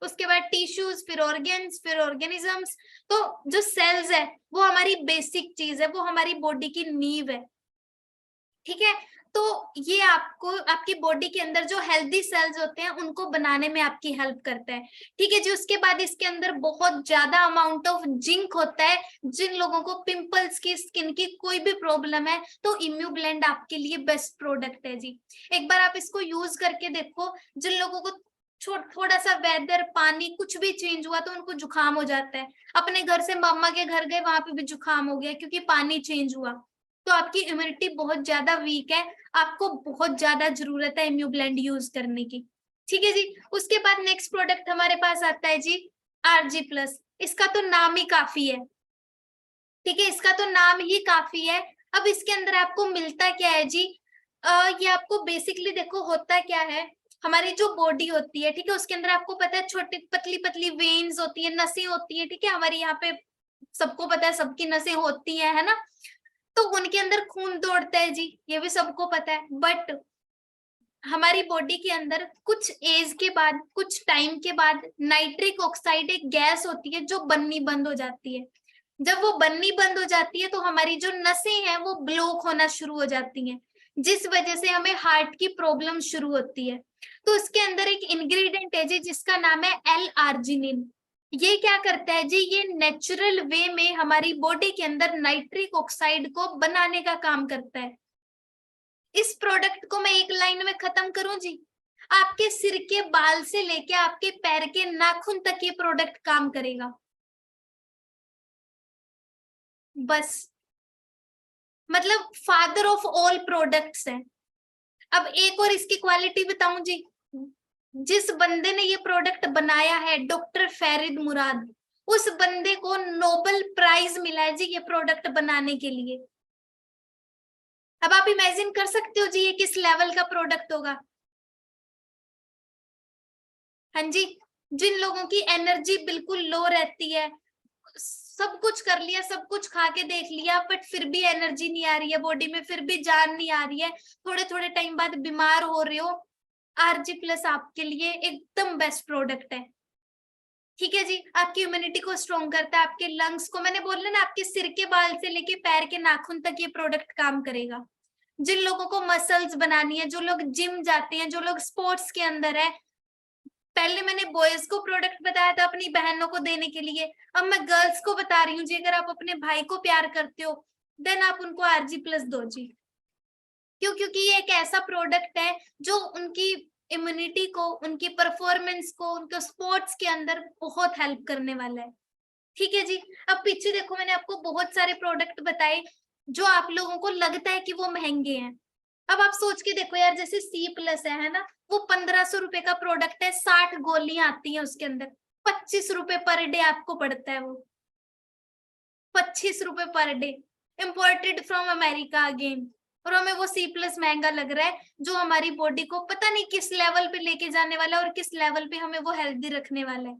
उसके बाद टिश्यूज, फिर ऑर्गेन्स, फिर ऑर्गेनिजम्स। तो जो सेल्स है वो हमारी बेसिक चीज है, वो हमारी बॉडी की नींव है। ठीक है, तो ये आपको आपकी बॉडी के अंदर जो हेल्दी सेल्स होते हैं उनको बनाने में आपकी हेल्प करता है। ठीक है जी। उसके बाद इसके अंदर बहुत ज्यादा अमाउंट ऑफ जिंक होता है, जिन लोगों को पिंपल्स की, स्किन की कोई भी प्रॉब्लम है तो इम्यू ब्लेंड आपके लिए बेस्ट प्रोडक्ट है जी। एक बार आप इसको यूज करके देखो, जिन लोगों को थोड़ा सा वेदर, पानी कुछ भी चेंज हुआ तो उनको जुकाम हो जाता है, अपने घर से मामा के घर गए वहां पे भी जुकाम हो गया क्योंकि पानी चेंज हुआ, तो आपकी इम्यूनिटी बहुत ज्यादा वीक है, आपको बहुत ज्यादा जरूरत है इम्यू ब्लेंड यूज करने की। ठीक है जी। उसके बाद नेक्स्ट प्रोडक्ट हमारे पास आता है जी, आरजी प्लस। इसका तो नाम ही काफी है। ठीक है, इसका तो नाम ही काफी है। अब इसके अंदर आपको मिलता क्या है जी? ये आपको बेसिकली देखो होता क्या है, हमारी जो बॉडी होती है, ठीक है, उसके अंदर आपको पता है छोटी पतली पतली वेन्स होती है, नसें होती है। ठीक है, हमारी यहाँ पे सबको पता है सबकी नसें होती है ना, तो उनके अंदर खून दौड़ता है जी, ये भी सबको पता है। बट हमारी बॉडी के अंदर कुछ एज के बाद, कुछ टाइम के बाद, नाइट्रिक ऑक्साइड एक गैस होती है जो बननी बंद हो जाती है। जब वो बननी बंद हो जाती है तो हमारी जो नसें हैं वो ब्लॉक होना शुरू हो जाती हैं, जिस वजह से हमें हार्ट की प्रॉब्लम शुरू होती है। तो इसके अंदर एक इंग्रेडिएंट है जी जिसका नाम है L-आर्जिनिन। ये क्या करता है जी, ये नेचुरल वे में हमारी बॉडी के अंदर नाइट्रिक ऑक्साइड को बनाने का काम करता है। इस प्रोडक्ट को मैं एक लाइन में खत्म करूं जी, आपके सिर के बाल से लेके आपके पैर के नाखून तक ये प्रोडक्ट काम करेगा। बस, मतलब फादर ऑफ ऑल प्रोडक्ट्स है। अब एक और इसकी क्वालिटी बताऊं जी, जिस बंदे ने ये प्रोडक्ट बनाया है, डॉक्टर फरीद मुराद, उस बंदे को नोबेल प्राइज मिला है जी ये प्रोडक्ट बनाने के लिए। अब आप इमेजिन कर सकते हो जी ये किस लेवल का प्रोडक्ट होगा। हाँ जी, जिन लोगों की एनर्जी बिल्कुल लो रहती है, सब कुछ कर लिया, सब कुछ खा के देख लिया, बट फिर भी एनर्जी नहीं आ रही है बॉडी में, फिर भी जान नहीं आ रही है, थोड़े थोड़े टाइम बाद बीमार हो रहे हो, आरजी प्लस आपके लिए एकदम बेस्ट प्रोडक्ट है। ठीक है जी, आपकी इम्यूनिटी को स्ट्रॉन्ग करता है, आपके लंग्स को, मैंने बोला ना, आपके सिर के बाल से लेके पैर के नाखून तक ये प्रोडक्ट काम करेगा। जिन लोगों को मसल्स बनानी है, जो लोग जिम जाते हैं, जो लोग स्पोर्ट्स के अंदर है, पहले मैंने बॉयज को प्रोडक्ट बताया था अपनी बहनों को देने के लिए, अब मैं गर्ल्स को बता रही हूँ जी, अगर आप अपने भाई को प्यार करते हो देन आप उनको आरजी प्लस दो जी। क्यों? क्योंकि ये एक ऐसा प्रोडक्ट है जो उनकी इम्यूनिटी को, उनकी परफॉर्मेंस को, उनको स्पोर्ट्स के अंदर बहुत हेल्प करने वाला है। ठीक है जी। अब पीछे देखो, मैंने आपको बहुत सारे प्रोडक्ट बताए जो आप लोगों को लगता है कि वो महंगे हैं। अब आप सोच के देखो यार, जैसे सी प्लस है ना, वो 1500 रुपए का प्रोडक्ट है, 60 गोलियां आती हैं उसके अंदर, 25 रुपए पर डे आपको पड़ता है वो, 25 रुपए per day, imported from America again. और हमें वो सी प्लस महंगा लग रहा है, जो हमारी बॉडी को पता नहीं किस लेवल पे लेके जाने वाला है और किस लेवल पे हमें वो हेल्दी रखने वाला है।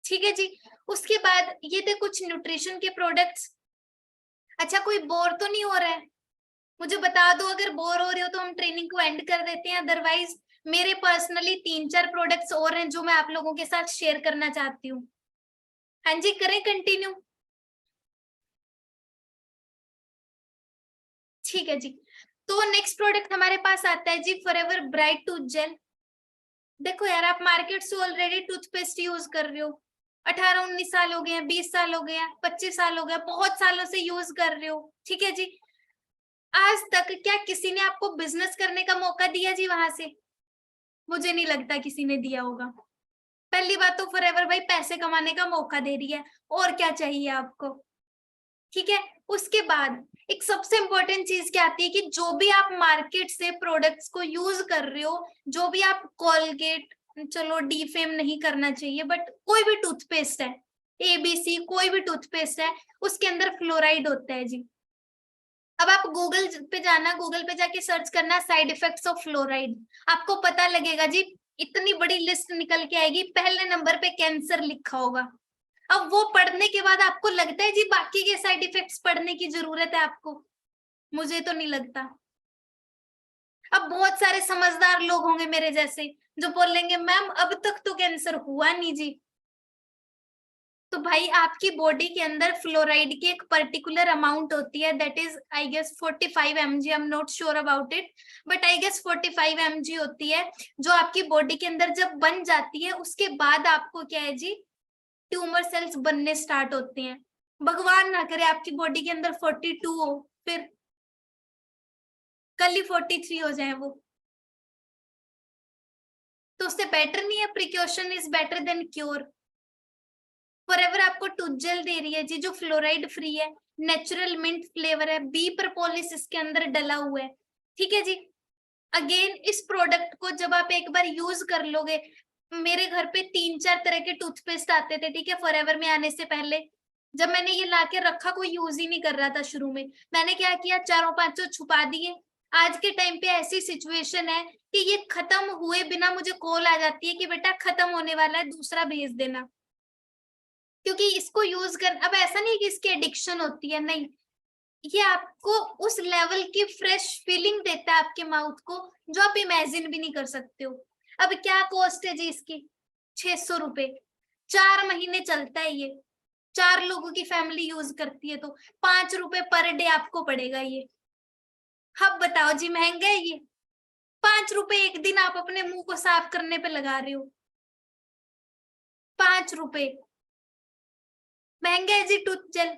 ठीक है जी। उसके बाद ये थे कुछ न्यूट्रिशन के प्रोडक्ट्स। अच्छा, कोई बोर तो नहीं हो रहा है? मुझे बता दो, अगर बोर हो रहे हो तो हम ट्रेनिंग को एंड कर देते हैं, अदरवाइज मेरे पर्सनली 3-4 प्रोडक्ट्स और हैं जो मैं आप लोगों के साथ शेयर करना चाहती हूँ। हाँ जी, करें कंटिन्यू? ठीक है जी। तो नेक्स्ट प्रोडक्ट हमारे पास आता है जी फॉरएवर ब्राइट टूथ जेल। देखो यार, आप मार्केट से ऑलरेडी टूथपेस्ट यूज कर रहे हो, 18-19 साल हो गए हैं, 20 साल हो गए हैं, 25 साल हो गया, बहुत सालों से यूज कर रहे हो। ठीक है जी। आज तक क्या किसी ने आपको बिजनेस करने का मौका दिया जी वहां से? मुझे नहीं लगता किसी ने दिया होगा। पहली बात तो फॉरएवर भाई पैसे कमाने का मौका दे रही है, और क्या चाहिए आपको? ठीक है। उसके बाद एक सबसे इंपॉर्टेंट चीज क्या आती है कि जो भी आप मार्केट से प्रोडक्ट्स को यूज कर रहे हो, जो भी आप कोलगेट, चलो डीफेम नहीं करना चाहिए, बट कोई भी टूथपेस्ट है, एबीसी कोई भी टूथपेस्ट है, उसके अंदर फ्लोराइड होता है जी। अब आप गूगल पे जाना, गूगल पे जाके सर्च करना साइड इफेक्ट्स ऑफ फ्लोराइड, आपको पता लगेगा जी, इतनी बड़ी लिस्ट निकल के आएगी, पहले नंबर पे कैंसर लिखा होगा। अब वो पढ़ने के बाद आपको लगता है जी बाकी के साइड इफेक्ट्स पढ़ने की जरूरत है आपको? मुझे तो नहीं लगता। अब बहुत सारे समझदार लोग होंगे मेरे जैसे जो बोलेंगे मैम अब तक तो कैंसर हुआ नहीं जी। तो भाई आपकी बॉडी के अंदर फ्लोराइड की एक पर्टिकुलर अमाउंट होती है, that is I guess 45 mg, I am not sure about it, but I guess 45 mg होती है, जो आपकी बॉडी के अंदर जब बन जाती है उसके बाद आपको क्या है जी, ट्यूमर सेल्स बनने स्टार्ट होते हैं। भगवान ना करे आपकी बॉडी के अंदर 42 हो, फिर कल ही 43 हो जाए वो, तो उससे बेटर नहीं है, precaution is better than cure. Forever आपको टूथ जेल दे रही है जी जो फ्लोराइड फ्री है, नेचुरल मिंट फ्लेवर है, बी प्रपोलिस इसके अंदर डला हुआ है। ठीक है जी। अगेन इस प्रोडक्ट को जब आप एक बार यूज कर लोगे, मेरे घर पे 3-4 तरह के टूथपेस्ट आते थे, ठीक है, फॉरएवर में आने से पहले, जब मैंने ये लाके रखा कोई यूज ही नहीं कर रहा था शुरू में, मैंने क्या किया, 4-5 छुपा दिए। आज के टाइम पे ऐसी सिचुएशन है कि ये खत्म हुए बिना मुझे कॉल आ जाती है कि बेटा खत्म होने वाला है, दूसरा भेज देना। क्योंकि इसको यूज कर, अब ऐसा नहीं कि इसकी एडिक्शन होती है, नहीं, ये आपको उस लेवल की फ्रेश फीलिंग देता है आपके माउथ को जो आप इमेजिन भी नहीं कर सकते हो। अब क्या कॉस्ट है जी इसकी? 600 रुपए, 4 महीने चलता है ये। 4 लोगों की फैमिली यूज करती है तो 5 रुपए पर डे आपको पड़ेगा ये। अब बताओ जी, महंगा है ये? 5 रुपए एक दिन आप अपने मुंह को साफ करने पे लगा रहे हो। 5 रुपए महंगा है जी टूथ जेल।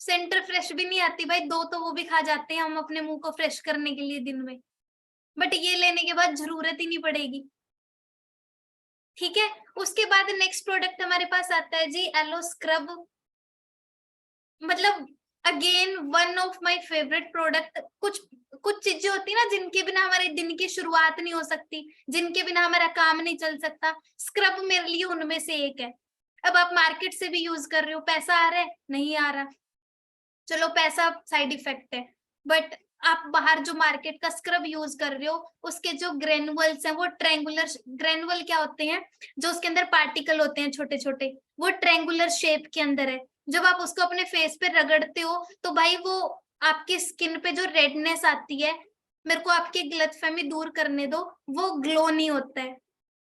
सेंटर फ्रेश भी नहीं आती भाई, 2 तो वो भी खा जाते हैं हम अपने मुंह को फ्रेश करने के लिए दिन में, बट ये लेने के बाद जरूरत ही नहीं पड़ेगी। ठीक है, उसके बाद नेक्स्ट प्रोडक्ट हमारे पास आता है जी एलो स्क्रब। मतलब again one of my favourite product. कुछ कुछ चीजें होती है ना जिनके बिना हमारे दिन की शुरुआत नहीं हो सकती, जिनके बिना हमारा काम नहीं चल सकता, स्क्रब मेरे लिए उनमें से एक है। अब आप मार्केट से भी यूज कर रहे हो, पैसा आ रहा है? नहीं आ रहा, चलो पैसा साइड इफेक्ट है, बट आप बाहर जो मार्केट का स्क्रब यूज कर रहे हो उसके जो ग्रेनुअल्स हैं वो ट्रायंगुलर, ग्रेनुअल क्या होते हैं, जो उसके अंदर पार्टिकल होते हैं छोटे छोटे, वो ट्रायंगुलर शेप के अंदर है। जब आप उसको अपने फेस पे रगड़ते हो तो भाई वो आपकी स्किन पे जो रेडनेस आती है, मेरे को आपकी गलतफहमी दूर करने दो, वो ग्लो नहीं होता है,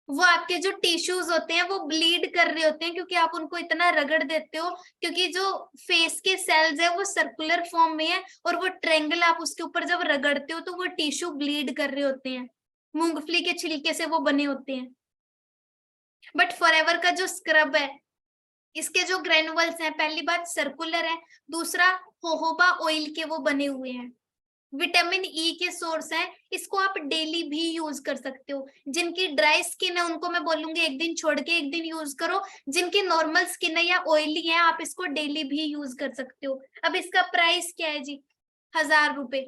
वो आपके जो टिश्यूज होते हैं वो ब्लीड कर रहे होते हैं, क्योंकि आप उनको इतना रगड़ देते हो, क्योंकि जो फेस के सेल्स है वो सर्कुलर फॉर्म में है, और वो ट्रेंगल आप उसके ऊपर जब रगड़ते हो तो वो टिश्यू ब्लीड कर रहे होते हैं, मूंगफली के छिलके से वो बने होते हैं। बट फॉरएवर का जो स्क्रब है, इसके जो ग्रेनुअल्स हैं, पहली बात सर्कुलर है, दूसरा होहोबा ऑयल के वो बने हुए हैं, विटामिन ई के सोर्स हैं, इसको आप डेली भी यूज कर सकते हो। जिनकी ड्राई स्किन है उनको मैं बोलूंगी एक दिन छोड़ के एक दिन यूज करो, जिनकी नॉर्मल स्किन है या ऑयली है आप इसको डेली भी यूज कर सकते हो। अब इसका प्राइस क्या है जी? 1000 रुपए।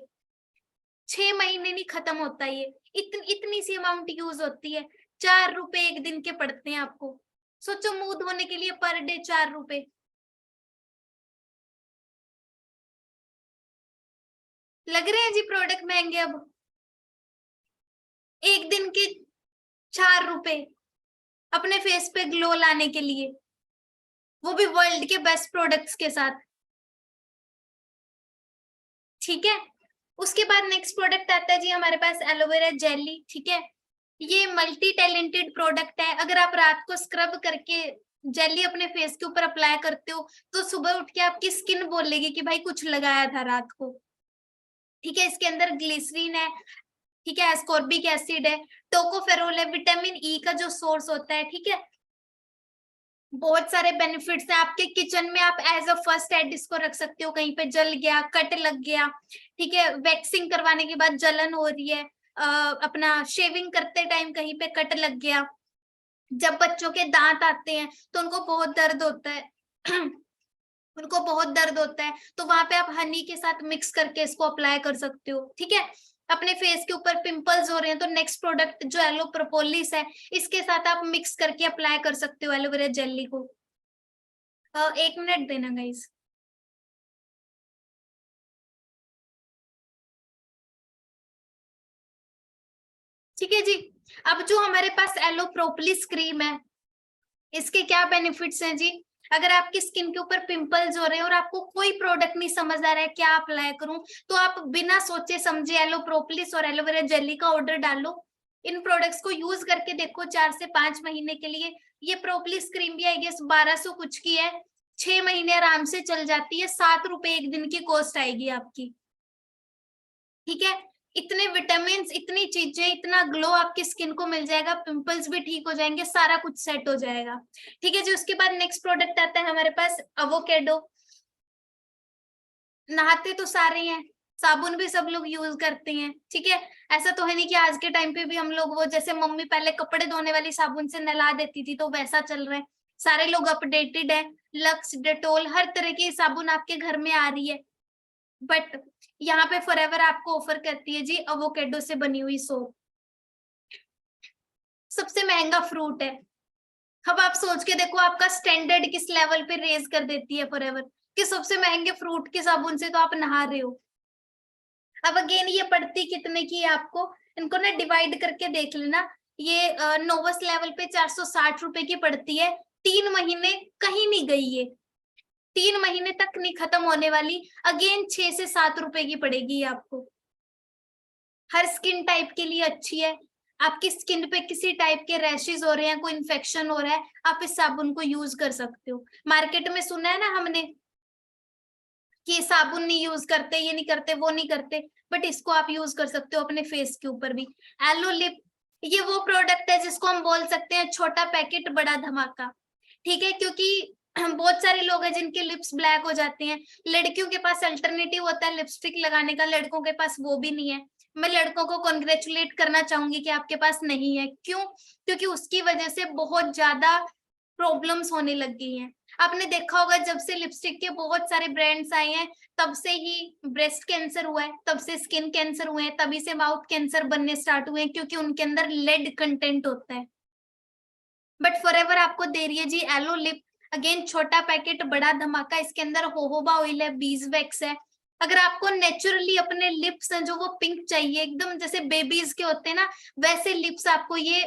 6 महीने नहीं खत्म होता ये, इतनी सी अमाउंट यूज होती है, 4 रुपए एक दिन के पड़ते हैं आपको। सोचो, मुंह धोने के लिए पर डे 4 रुपए। लग रहे हैं जी प्रोडक्ट महंगे अब? एक दिन के 4 रुपए अपने फेस पे ग्लो लाने के लिए, वो भी वर्ल्ड के बेस्ट प्रोडक्ट्स के साथ। ठीक है, उसके बाद नेक्स्ट प्रोडक्ट आता है जी हमारे पास एलोवेरा जेली। ठीक है, ये मल्टी टैलेंटेड प्रोडक्ट है। अगर आप रात को स्क्रब करके जेली अपने फेस के ऊपर अप्लाई करते हो तो सुबह उठ के आपकी स्किन बोलेगी कि भाई कुछ लगाया था रात को। ठीक है, इसके अंदर ग्लिसरीन है, ठीक है, एस्कॉर्बिक एसिड है, टोकोफेरोल है, विटामिन ई का जो सोर्स होता है। ठीक है, बहुत सारे बेनिफिट्स हैं आपके किचन में, आप एज अ फर्स्ट एड इसको रख सकते हो, कहीं पे जल गया, कट लग गया, ठीक है, वैक्सिंग करवाने के बाद जलन हो रही है, अपना शेविंग करते टाइम कहीं पे कट लग गया, जब बच्चों के दांत आते हैं तो उनको बहुत दर्द होता है उनको बहुत दर्द होता है, तो वहां पे आप हनी के साथ मिक्स करके इसको अप्लाई कर सकते हो। ठीक है, अपने फेस के ऊपर पिंपल्स हो रहे हैं तो नेक्स्ट प्रोडक्ट जो एलो प्रोपोलिस है, इसके साथ आप मिक्स करके अप्लाई कर सकते हो एलोवेरा जेली को। 1 मिनट देना गाइस। ठीक है जी, अब जो हमारे पास एलो प्रोपोलिस क्रीम है, इसके क्या बेनिफिट्स हैं जी? अगर आपकी स्किन के ऊपर पिंपल्स हो रहे हैं और आपको कोई प्रोडक्ट नहीं समझ आ रहा है क्या अप्लाई करूं, तो आप बिना सोचे समझे एलो प्रोपोलिस और एलोवेरा जेली का ऑर्डर डालो। इन प्रोडक्ट्स को यूज करके देखो 4 से 5 महीने के लिए। ये प्रोपोलिस क्रीम भी आई गेस 1200 कुछ की है, 6 महीने आराम से चल जाती है, 7 रुपए एक दिन की कॉस्ट आएगी आपकी। ठीक है, इतने विटामिन, इतनी चीजें, इतना ग्लो आपकी स्किन को मिल जाएगा, पिंपल्स भी ठीक हो जाएंगे, सारा कुछ सेट हो जाएगा। ठीक है जी, उसके बाद नेक्स्ट प्रोडक्ट आता है हमारे पास अवोकेडो। नहाते तो सारे हैं, साबुन भी सब लोग यूज करते हैं। ठीक है, ऐसा तो है नहीं कि आज के टाइम पे भी हम लोग वो जैसे मम्मी पहले कपड़े धोने वाली साबुन से नहला देती थी तो वैसा चल रहा है, सारे लोग अपडेटेड है, लक्स डेटोल हर तरह की साबुन आपके घर में आ रही है। बट यहाँ पे फॉरएवर आपको ऑफर करती है जी अवोकेडो से बनी हुई सोप। सबसे महंगा फ्रूट है। अब आप सोच के देखो आपका स्टैंडर्ड किस लेवल पे रेज कर देती है फॉरएवर, कि सबसे महंगे फ्रूट के साबुन से तो आप नहा रहे हो। अब अगेन ये पड़ती कितने की है आपको, इनको ना डिवाइड करके देख लेना। ये नोवस लेवल पे 460 रुपए की पड़ती है, 3 महीने कहीं नहीं गई ये, 3 महीने तक नहीं खत्म होने वाली। अगेन 6 से 7 रुपए की पड़ेगी आपको, हर स्किन टाइप के लिए अच्छी है। आपकी स्किन पे किसी टाइप के रैशेज हो रहे हैं, कोई इन्फेक्शन हो रहा है, आप इस साबुन को यूज कर सकते हो। मार्केट में सुना है ना हमने कि साबुन नहीं यूज करते, ये नहीं करते, वो नहीं करते, बट इसको आप यूज कर सकते हो अपने फेस के ऊपर भी। एलो लिप, ये वो प्रोडक्ट है जिसको हम बोल सकते हैं छोटा पैकेट बड़ा धमाका। ठीक है, क्योंकि बहुत सारे लोग हैं जिनके लिप्स ब्लैक हो जाते हैं। लड़कियों के पास अल्टरनेटिव होता है लिपस्टिक लगाने का, लड़कों के पास वो भी नहीं है। मैं लड़कों को कॉन्ग्रेचुलेट करना चाहूंगी कि आपके पास नहीं है। क्यों? क्योंकि उसकी वजह से बहुत ज्यादा प्रॉब्लम्स होने लग गई हैं। आपने देखा होगा जब से लिपस्टिक के बहुत सारे ब्रांड्स आए हैं, तब से ही ब्रेस्ट कैंसर हुआ है, तब से स्किन कैंसर हुए हैं, तभी से माउथ कैंसर बनने स्टार्ट हुए हैं, क्योंकि उनके अंदर लेड कंटेंट होता है। बट फॉरएवर आपको दे रही है जी एलो लिप, अगेन छोटा पैकेट बड़ा धमाका। इसके अंदर होहोबा ऑयल है, बीज वैक्स है। अगर आपको नेचुरली अपने लिप्स हैं जो वो पिंक चाहिए, एकदम जैसे बेबीज के होते हैं ना, वैसे लिप्स आपको ये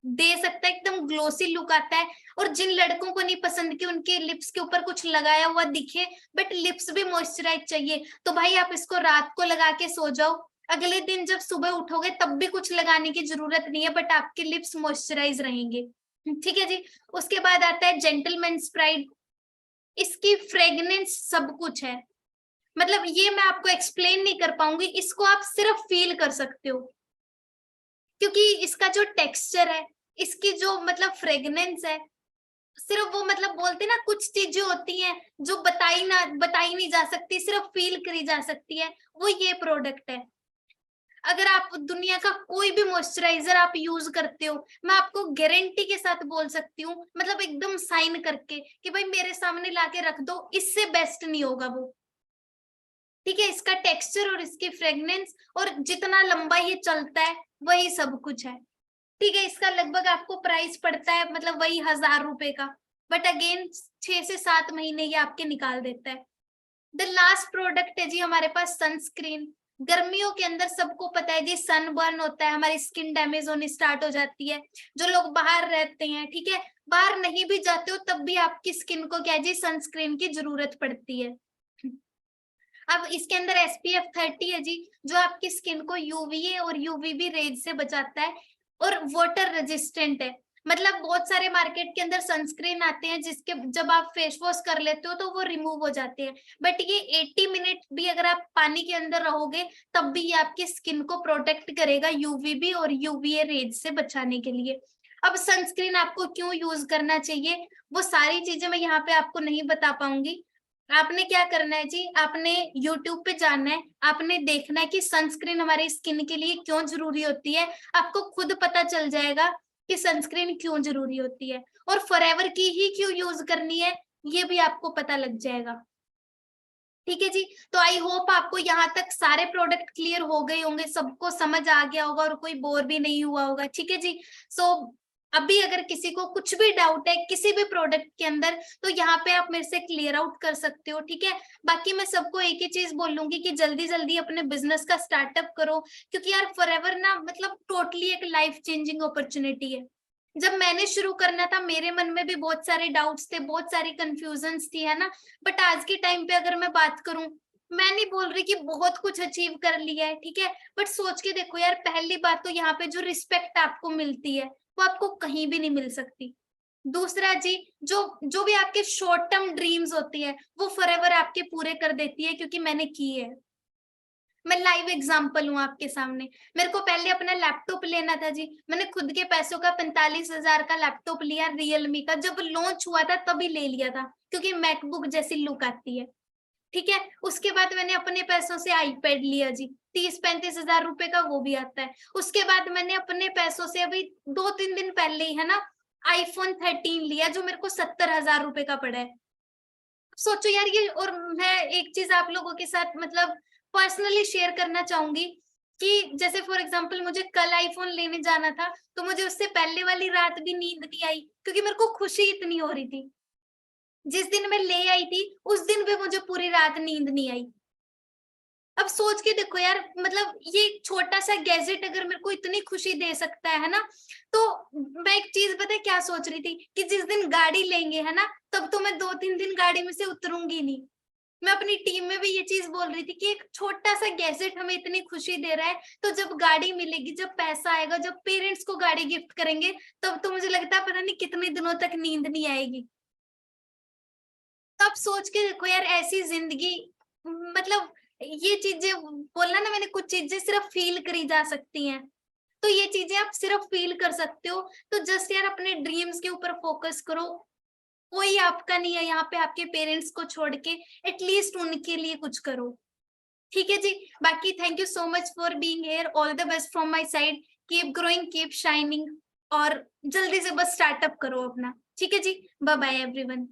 दे सकता है, एकदम ग्लोसी लुक आता है। और जिन लड़कों को नहीं पसंद कि उनके लिप्स के ऊपर कुछ लगाया हुआ दिखे, बट लिप्स भी मॉइस्चराइज चाहिए, तो भाई आप इसको रात को लगा के सो जाओ, अगले दिन जब सुबह उठोगे तब भी कुछ लगाने की जरूरत नहीं है, बट आपके लिप्स मॉइस्चराइज रहेंगे। ठीक है जी। उसके बाद आता है जेंटलमैन स्प्राइड। इसकी फ्रेग्रेंस सब कुछ है, मतलब ये मैं आपको एक्सप्लेन नहीं कर पाऊंगी, इसको आप सिर्फ फील कर सकते हो, क्योंकि इसका जो टेक्सचर है, इसकी जो मतलब फ्रेग्रेंस है, सिर्फ वो मतलब बोलते ना कुछ चीजें होती हैं जो बताई नहीं जा सकती, सिर्फ फील करी जा सकती है, वो ये प्रोडक्ट है। अगर आप दुनिया का कोई भी मॉइस्चराइजर आप यूज करते हो, मैं आपको गारंटी के साथ बोल सकती हूँ, मतलब एकदम साइन करके कि भाई मेरे सामने लाके रख दो, इससे बेस्ट नहीं होगा वो। ठीक है, इसका टेक्सचर और इसकी फ्रेग्रेंस और जितना लंबा ये चलता है, वही सब कुछ है। ठीक है, इसका लगभग आपको प्राइस पड़ता है मतलब वही 1000 रुपए का, बट अगेन 6 से 7 महीने ये आपके निकाल देता है। द लास्ट प्रोडक्ट है जी हमारे पास सनस्क्रीन। गर्मियों के अंदर सबको पता है जी सन बर्न होता है, हमारी स्किन डैमेज होनी स्टार्ट हो जाती है। जो लोग बाहर रहते हैं, ठीक है, बाहर नहीं भी जाते हो तब भी आपकी स्किन को क्या है जी सनस्क्रीन की जरूरत पड़ती है। अब इसके अंदर SPF 30 है जी, जो आपकी स्किन को UVA और UVB रेज से बचाता है और वाटर रेजिस्टेंट है। मतलब बहुत सारे मार्केट के अंदर सनस्क्रीन आते हैं जिसके जब आप फेस वॉश कर लेते हो तो वो रिमूव हो जाते हैं, बट ये 80 मिनट भी अगर आप पानी के अंदर रहोगे तब भी ये आपकी स्किन को प्रोटेक्ट करेगा UVB और UVA रेज से बचाने के लिए। अब सनस्क्रीन आपको क्यों यूज करना चाहिए, वो सारी चीजें मैं यहाँ पे आपको नहीं बता पाऊंगी। आपने क्या करना है जी, आपने YouTube पे जाना है, आपने देखना है कि सनस्क्रीन हमारी स्किन के लिए क्यों जरूरी होती है। आपको खुद पता चल जाएगा कि सनस्क्रीन क्यों जरूरी होती है, और फॉरएवर की ही क्यों यूज करनी है, ये भी आपको पता लग जाएगा। ठीक है जी। तो आई होप आपको यहाँ तक सारे प्रोडक्ट क्लियर हो गए होंगे, सबको समझ आ गया होगा और कोई बोर भी नहीं हुआ होगा। ठीक है जी। सो अभी अगर किसी को कुछ भी डाउट है किसी भी प्रोडक्ट के अंदर, तो यहाँ पे आप मेरे से क्लियर आउट कर सकते हो। ठीक है, बाकी मैं सबको एक ही चीज बोलूंगी कि जल्दी जल्दी अपने बिजनेस का स्टार्टअप करो, क्योंकि यार फॉरएवर ना मतलब टोटली एक लाइफ चेंजिंग अपॉर्चुनिटी है। जब मैंने शुरू करना था मेरे मन में भी बहुत सारे डाउट्स थे, बहुत सारी कंफ्यूजन्स थी, है ना। बट आज के टाइम पे अगर मैं बात करूं, मैं नहीं बोल रही कि बहुत कुछ अचीव कर लिया है, ठीक है, बट सोच के देखो यार, पहली बात तो यहाँ पे जो रिस्पेक्ट आपको मिलती है वो आपको कहीं भी नहीं मिल सकती। दूसरा जी, जो जो भी आपके शॉर्ट टर्म ड्रीम्स होती है वो फॉरएवर आपके पूरे कर देती है, क्योंकि मैंने की है। मैं लाइव एग्जांपल हूँ आपके सामने। मेरे को पहले अपना लैपटॉप लेना था जी, मैंने खुद के पैसों का 45,000 का लैपटॉप लिया रियलमी का, जब लॉन्च हुआ था तभी ले लिया था, क्योंकि मैकबुक जैसी लुक आती है। ठीक है, उसके बाद मैंने अपने पैसों से आईपैड लिया जी, 30-35 हजार रुपए का, वो भी आता है। उसके बाद मैंने अपने पैसों से अभी 2-3 दिन पहले ही, है ना, iPhone 13 लिया, जो मेरे को 70,000 रुपए का पड़ा है। सोचो यार ये। और मैं एक चीज आप लोगों के साथ मतलब पर्सनली शेयर करना चाहूंगी कि जैसे फॉर एग्जांपल मुझे कल आईफोन लेने जाना था, तो मुझे उससे पहले वाली रात भी नींद नहीं आई, क्योंकि मेरे को खुशी इतनी हो रही थी। जिस दिन मैं ले आई थी उस दिन भी मुझे पूरी रात नींद नहीं आई। अब सोच के देखो यार, मतलब ये छोटा सा गैजेट अगर मेरे को इतनी खुशी दे सकता है ना, तो मैं एक चीज पता है क्या सोच रही थी कि जिस दिन गाड़ी लेंगे, है ना, तब तो मैं 2-3 दिन गाड़ी में से उतरूंगी नहीं। मैं अपनी टीम में भी ये चीज बोल रही थी कि एक छोटा सा गैजेट हमें इतनी खुशी दे रहा है, तो जब गाड़ी मिलेगी, जब पैसा आएगा, जब पेरेंट्स को गाड़ी गिफ्ट करेंगे, तब तो मुझे लगता है पता नहीं कितने दिनों तक नींद नहीं आएगी। तो आप सोच के देखो यार, ऐसी जिंदगी, मतलब ये चीजें बोलना ना, मैंने कुछ चीजें सिर्फ फील करी जा सकती हैं, तो ये चीजें आप सिर्फ फील कर सकते हो। तो जस्ट यार अपने ड्रीम्स के ऊपर फोकस करो, कोई आपका नहीं है यहाँ पे, आपके पेरेंट्स को छोड़ के एटलीस्ट उनके लिए कुछ करो। ठीक है जी। बाकी thank you so much for being here, all the best from my side, keep growing, keep shining, और जल्दी से बस स्टार्टअप करो अपना। ठीक है जी, बाय बाय एवरीवन।